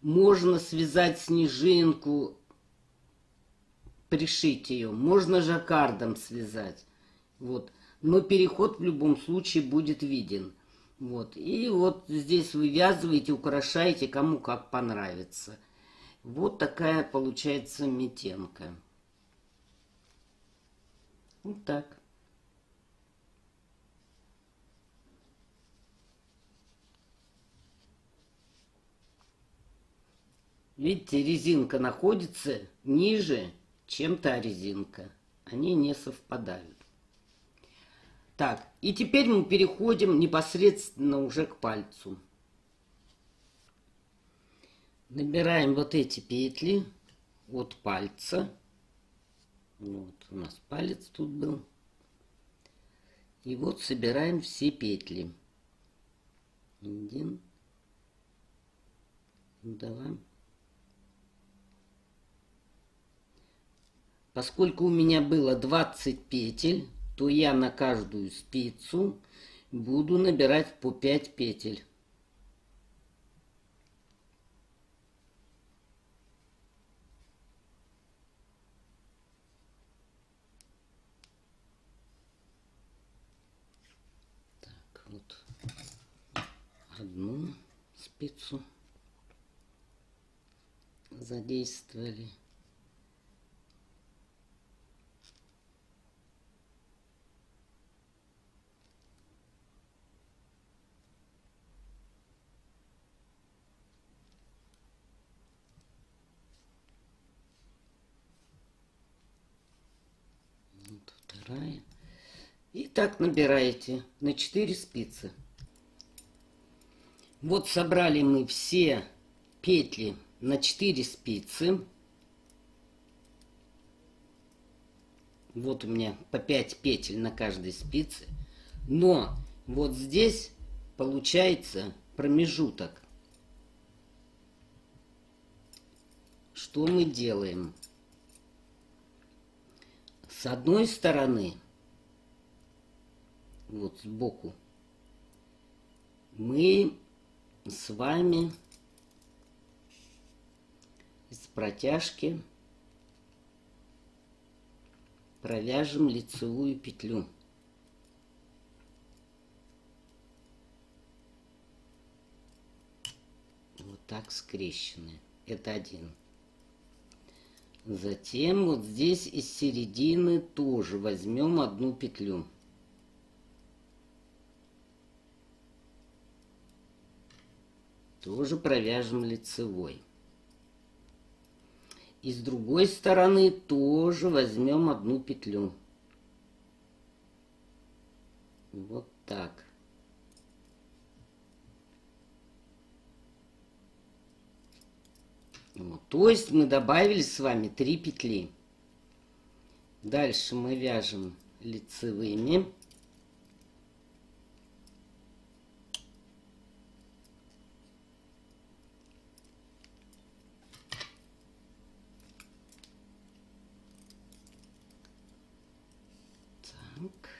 Можно связать снежинку, пришить ее. Можно жаккардом связать. Вот. Но переход в любом случае будет виден. Вот. И вот здесь вывязываете, украшаете, кому как понравится. Вот такая получается метенка. Вот так. Видите, резинка находится ниже, чем та резинка. Они не совпадают. Так, и теперь мы переходим непосредственно уже к пальцу. Набираем вот эти петли от пальца. Вот у нас палец тут был. И вот собираем все петли. 1, 2. Поскольку у меня было 20 петель, то я на каждую спицу буду набирать по 5 петель. Так, вот одну спицу задействовали. Вторая. И так набираете на 4 спицы. Вот собрали мы все петли на 4 спицы. Вот у меня по 5 петель на каждой спице. Но вот здесь получается промежуток. Что мы делаем? С одной стороны, вот сбоку, мы с вами из протяжки провяжем лицевую петлю. Вот так скрещенные. Это один. Затем вот здесь из середины тоже возьмем одну петлю. Тоже провяжем лицевой. И с другой стороны тоже возьмем одну петлю. Вот так. Вот. То есть мы добавили с вами 3 петли. Дальше мы вяжем лицевыми. Так.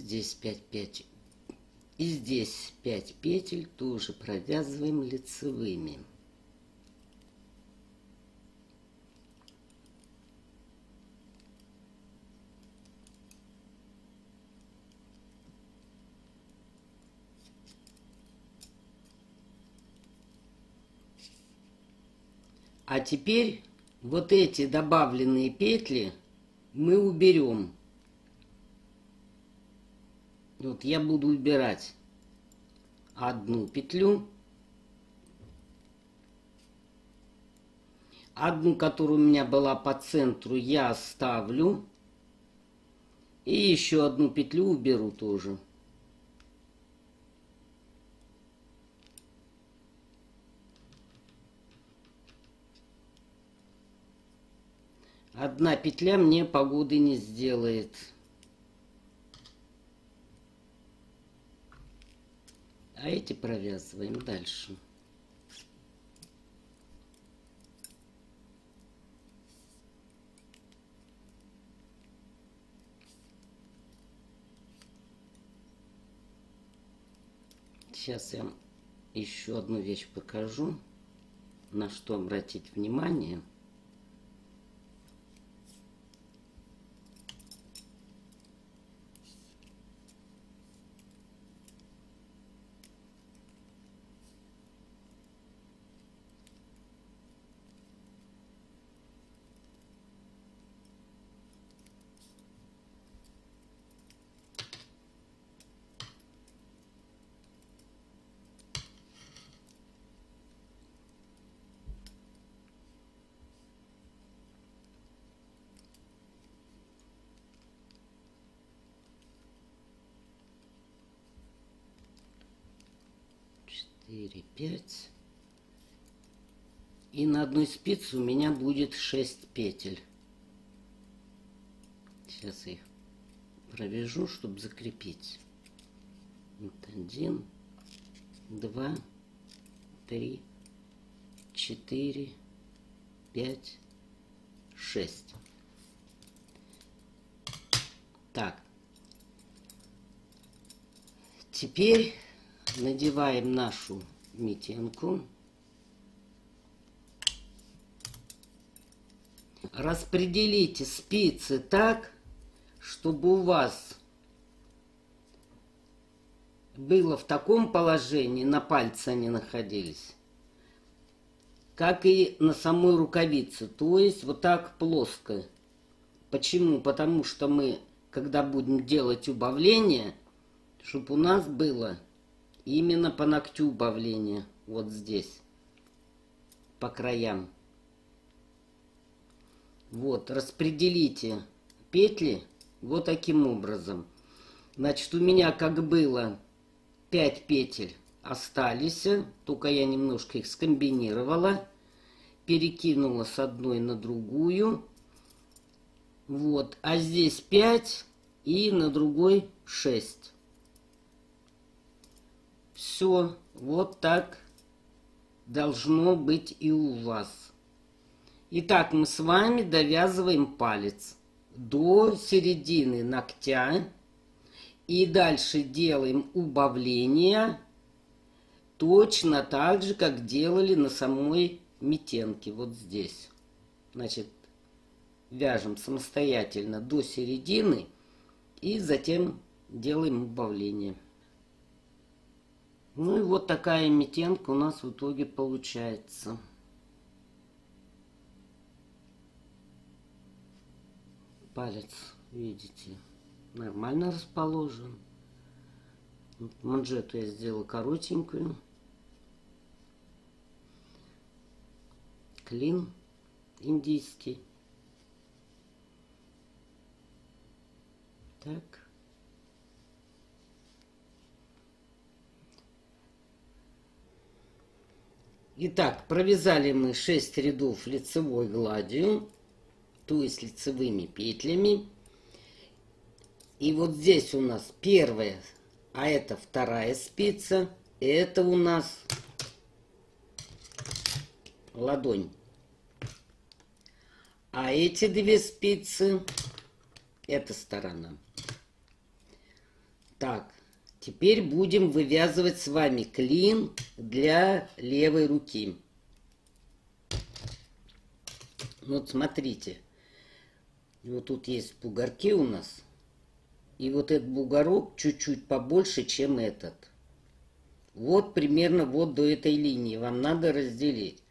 здесь 5 петель. И здесь 5 петель тоже провязываем лицевыми. А теперь вот эти добавленные петли мы уберем. Вот я буду убирать одну петлю, одну, которая у меня была по центру, я оставлю, и еще одну петлю уберу тоже. Одна петля мне погоды не сделает. А эти провязываем дальше. Сейчас я еще одну вещь покажу, на что обратить внимание. Четыре, 5. И на одной спице у меня будет 6 петель. Сейчас их провяжу, чтобы закрепить. Вот 1, 2, 3, 4, 5, 6. Так. Теперь надеваем нашу митенку. Распределите спицы так, чтобы у вас было в таком положении, на пальце они находились, как и на самой рукавице, то есть вот так плоско. Почему? Потому что мы, когда будем делать убавление, чтобы у нас было именно по ногтю убавление, вот здесь, по краям. Вот, распределите петли вот таким образом. Значит, у меня как было 5 петель остались, только я немножко их скомбинировала, перекинула с одной на другую. Вот, а здесь 5 и на другой 6. Все, вот так должно быть и у вас. Итак, мы с вами довязываем палец до середины ногтя. И дальше делаем убавление точно так же, как делали на самой митенке. Вот здесь. Значит, вяжем самостоятельно до середины и затем делаем убавление. Ну и вот такая митенка у нас в итоге получается. Палец, видите, нормально расположен. Вот манжету я сделала коротенькую. Клин индийский. Так. Итак, провязали мы 6 рядов лицевой гладью, то есть лицевыми петлями. И вот здесь у нас первая, а это вторая спица. Это у нас ладонь. А эти две спицы, это сторона. Так, теперь будем вывязывать с вами клин для левой руки. Вот смотрите, вот тут есть бугорки у нас. И вот этот бугорок чуть-чуть побольше, чем этот. Вот примерно вот до этой линии вам надо разделить.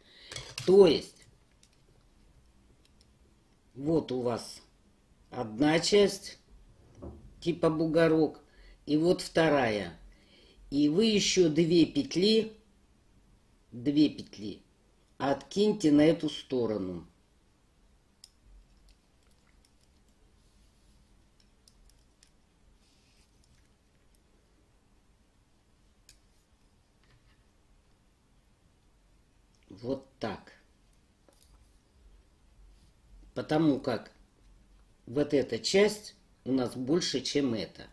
То есть, вот у вас одна часть, типа бугорок, и вот вторая. И вы еще две петли откиньте на эту сторону. Вот так. Потому как вот эта часть у нас больше, чем эта.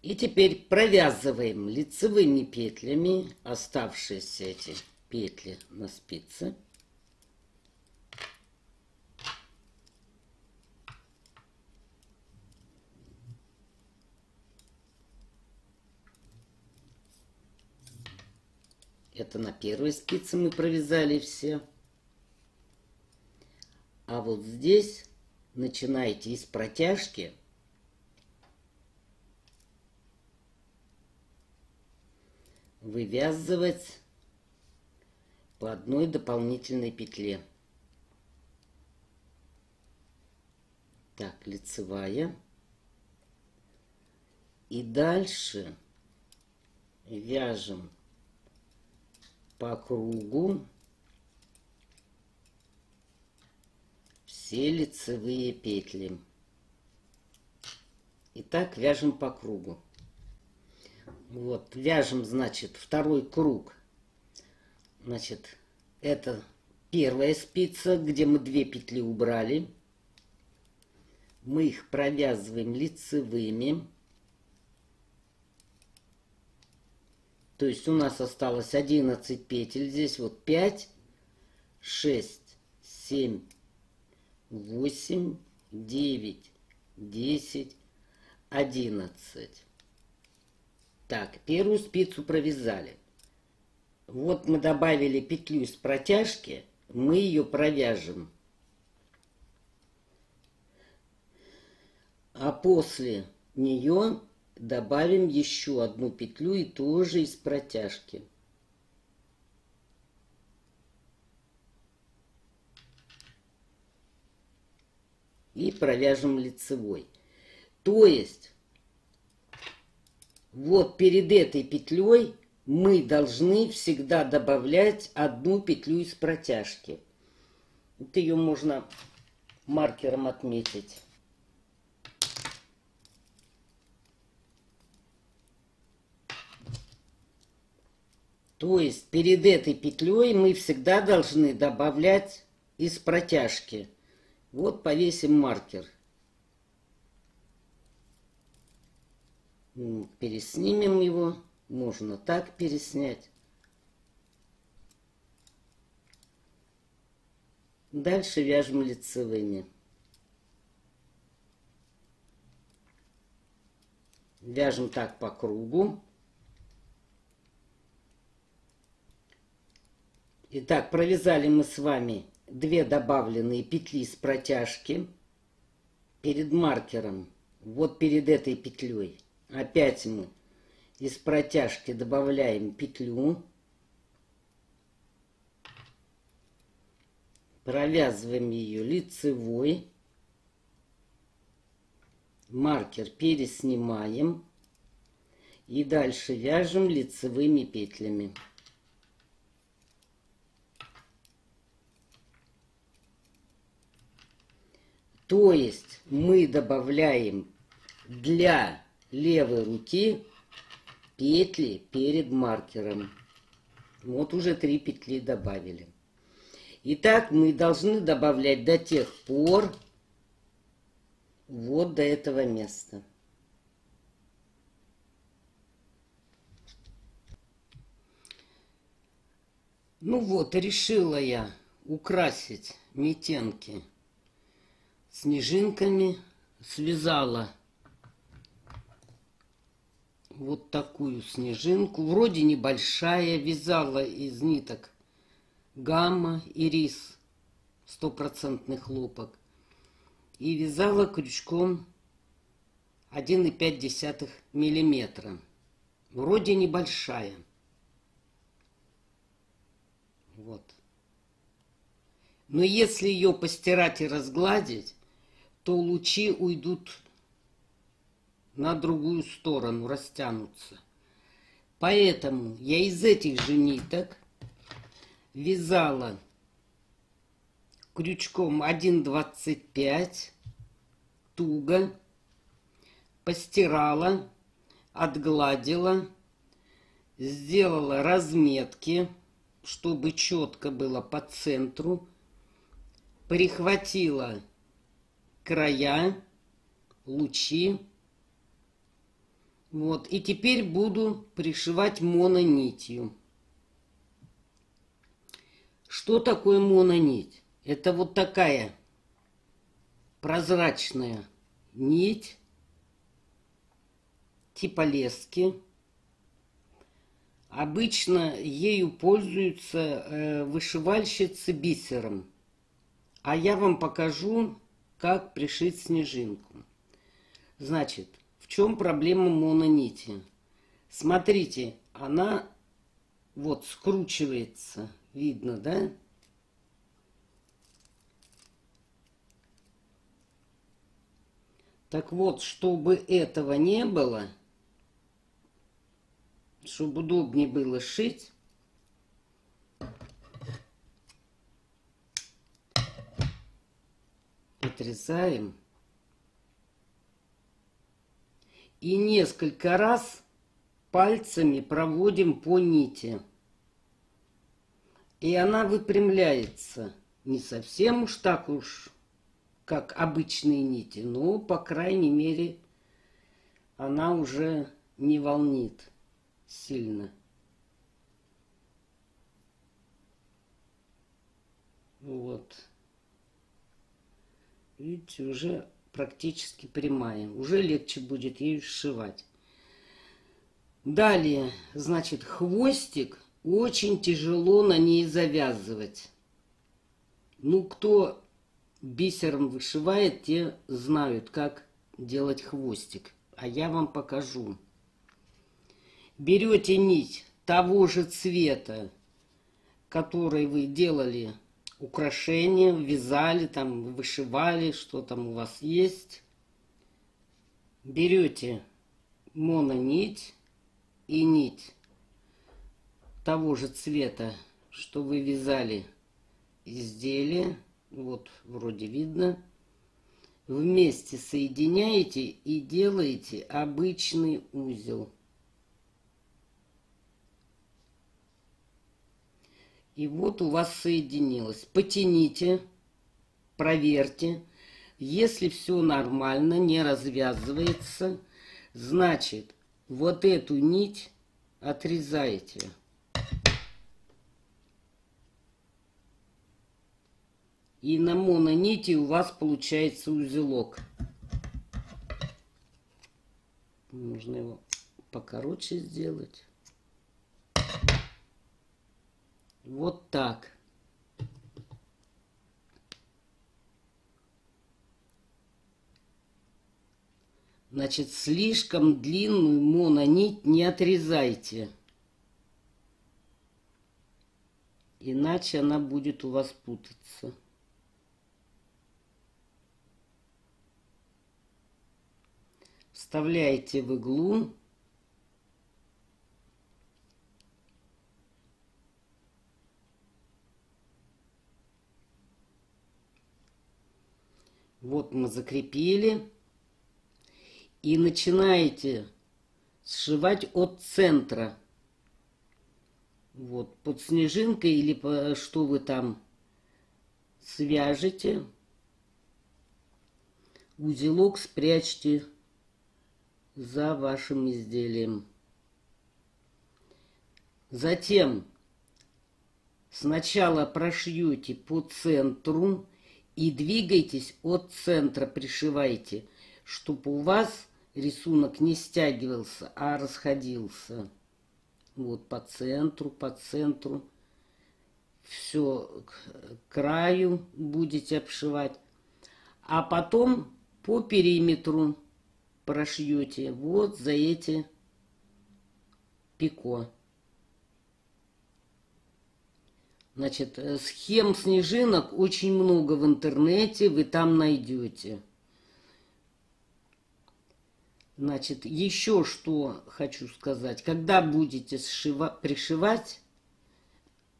И теперь провязываем лицевыми петлями оставшиеся эти петли на спице. Это на первой спице мы провязали все. А вот здесь начинайте из протяжки вывязывать по одной дополнительной петле. Так, лицевая. И дальше вяжем по кругу все лицевые петли. И так вяжем по кругу. Вот, вяжем, значит, второй круг. Значит, это первая спица, где мы 2 петли убрали. Мы их провязываем лицевыми. То есть у нас осталось 11 петель. Здесь вот 5, 6, 7, 8, 9, 10, 11. Так, первую спицу провязали. Вот мы добавили петлю из протяжки. Мы ее провяжем. А после нее добавим еще одну петлю и тоже из протяжки. И провяжем лицевой. То есть, вот перед этой петлей мы должны всегда добавлять одну петлю из протяжки. Вот ее можно маркером отметить. То есть перед этой петлей мы всегда должны добавлять из протяжки. Вот повесим маркер. Переснимем его. Можно так переснять. Дальше вяжем лицевыми. Вяжем так по кругу. Итак, провязали мы с вами 2 добавленные петли с протяжки перед маркером. Вот перед этой петлей. Опять мы из протяжки добавляем петлю. Провязываем ее лицевой. Маркер переснимаем. И дальше вяжем лицевыми петлями. То есть мы добавляем для левой руки петли перед маркером. Вот уже 3 петли добавили. Итак, мы должны добавлять до тех пор вот до этого места. Ну вот, решила я украсить метенки снежинками. Связала вот такую снежинку. Вроде небольшая. Вязала из ниток гамма и рис. 100% хлопок. И вязала крючком 1,5 миллиметра. Вроде небольшая. Вот. Но если ее постирать и разгладить, то лучи уйдут на другую сторону, растянутся. Поэтому я из этих же ниток вязала крючком 1,25 туго, постирала, отгладила, сделала разметки, чтобы четко было по центру, прихватила края, лучи. Вот, и теперь буду пришивать мононитью. Что такое мононить? Это вот такая прозрачная нить, типа лески. Обычно ею пользуются вышивальщицы бисером. А я вам покажу, как пришить снежинку. Значит, в чем проблема мононити? Смотрите, она вот скручивается. Видно, да? Так вот, чтобы этого не было, чтобы удобнее было шить, отрезаем и несколько раз пальцами проводим по нити. И она выпрямляется. Не совсем уж так уж, как обычные нити, но, по крайней мере, она уже не волнит сильно. Вот. Видите, уже практически прямая. Уже легче будет ею сшивать. Далее, значит, хвостик очень тяжело на ней завязывать. Ну, кто бисером вышивает, те знают, как делать хвостик. А я вам покажу. Берете нить того же цвета, которой вы делали украшения, вязали, там, вышивали, что там у вас есть. Берете мононить и нить того же цвета, что вы вязали изделие, вот вроде видно, вместе соединяете и делаете обычный узел. И вот у вас соединилось. Потяните, проверьте. Если все нормально, не развязывается, значит, вот эту нить отрезаете. И на мононити у вас получается узелок. Можно его покороче сделать. Вот так. Значит, слишком длинную мононить не отрезайте. Иначе она будет у вас путаться. Вставляете в иглу. Вот мы закрепили. И начинаете сшивать от центра. Вот, под снежинкой или что вы там свяжете. Узелок спрячьте за вашим изделием. Затем Сначала прошьете по центру и двигайтесь от центра, пришивайте, чтобы у вас рисунок не стягивался, а расходился. Вот по центру, по центру. Все к краю будете обшивать. А потом по периметру прошьете вот за эти пико. Значит, схем снежинок очень много в интернете, вы там найдете. Значит, еще что хочу сказать. Когда будете пришивать,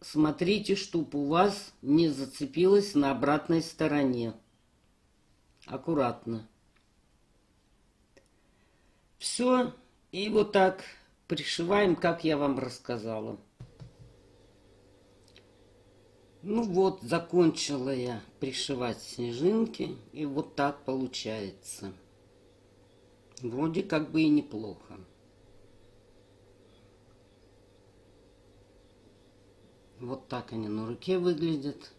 смотрите, чтобы у вас не зацепилось на обратной стороне. Аккуратно. Все. И вот так пришиваем, как я вам рассказала. Ну вот, закончила я пришивать снежинки. И вот так получается. Вроде как бы и неплохо. Вот так они на руке выглядят.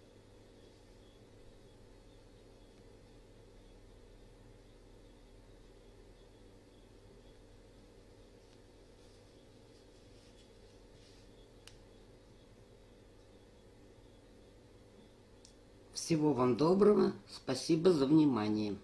Всего вам доброго. Спасибо за внимание.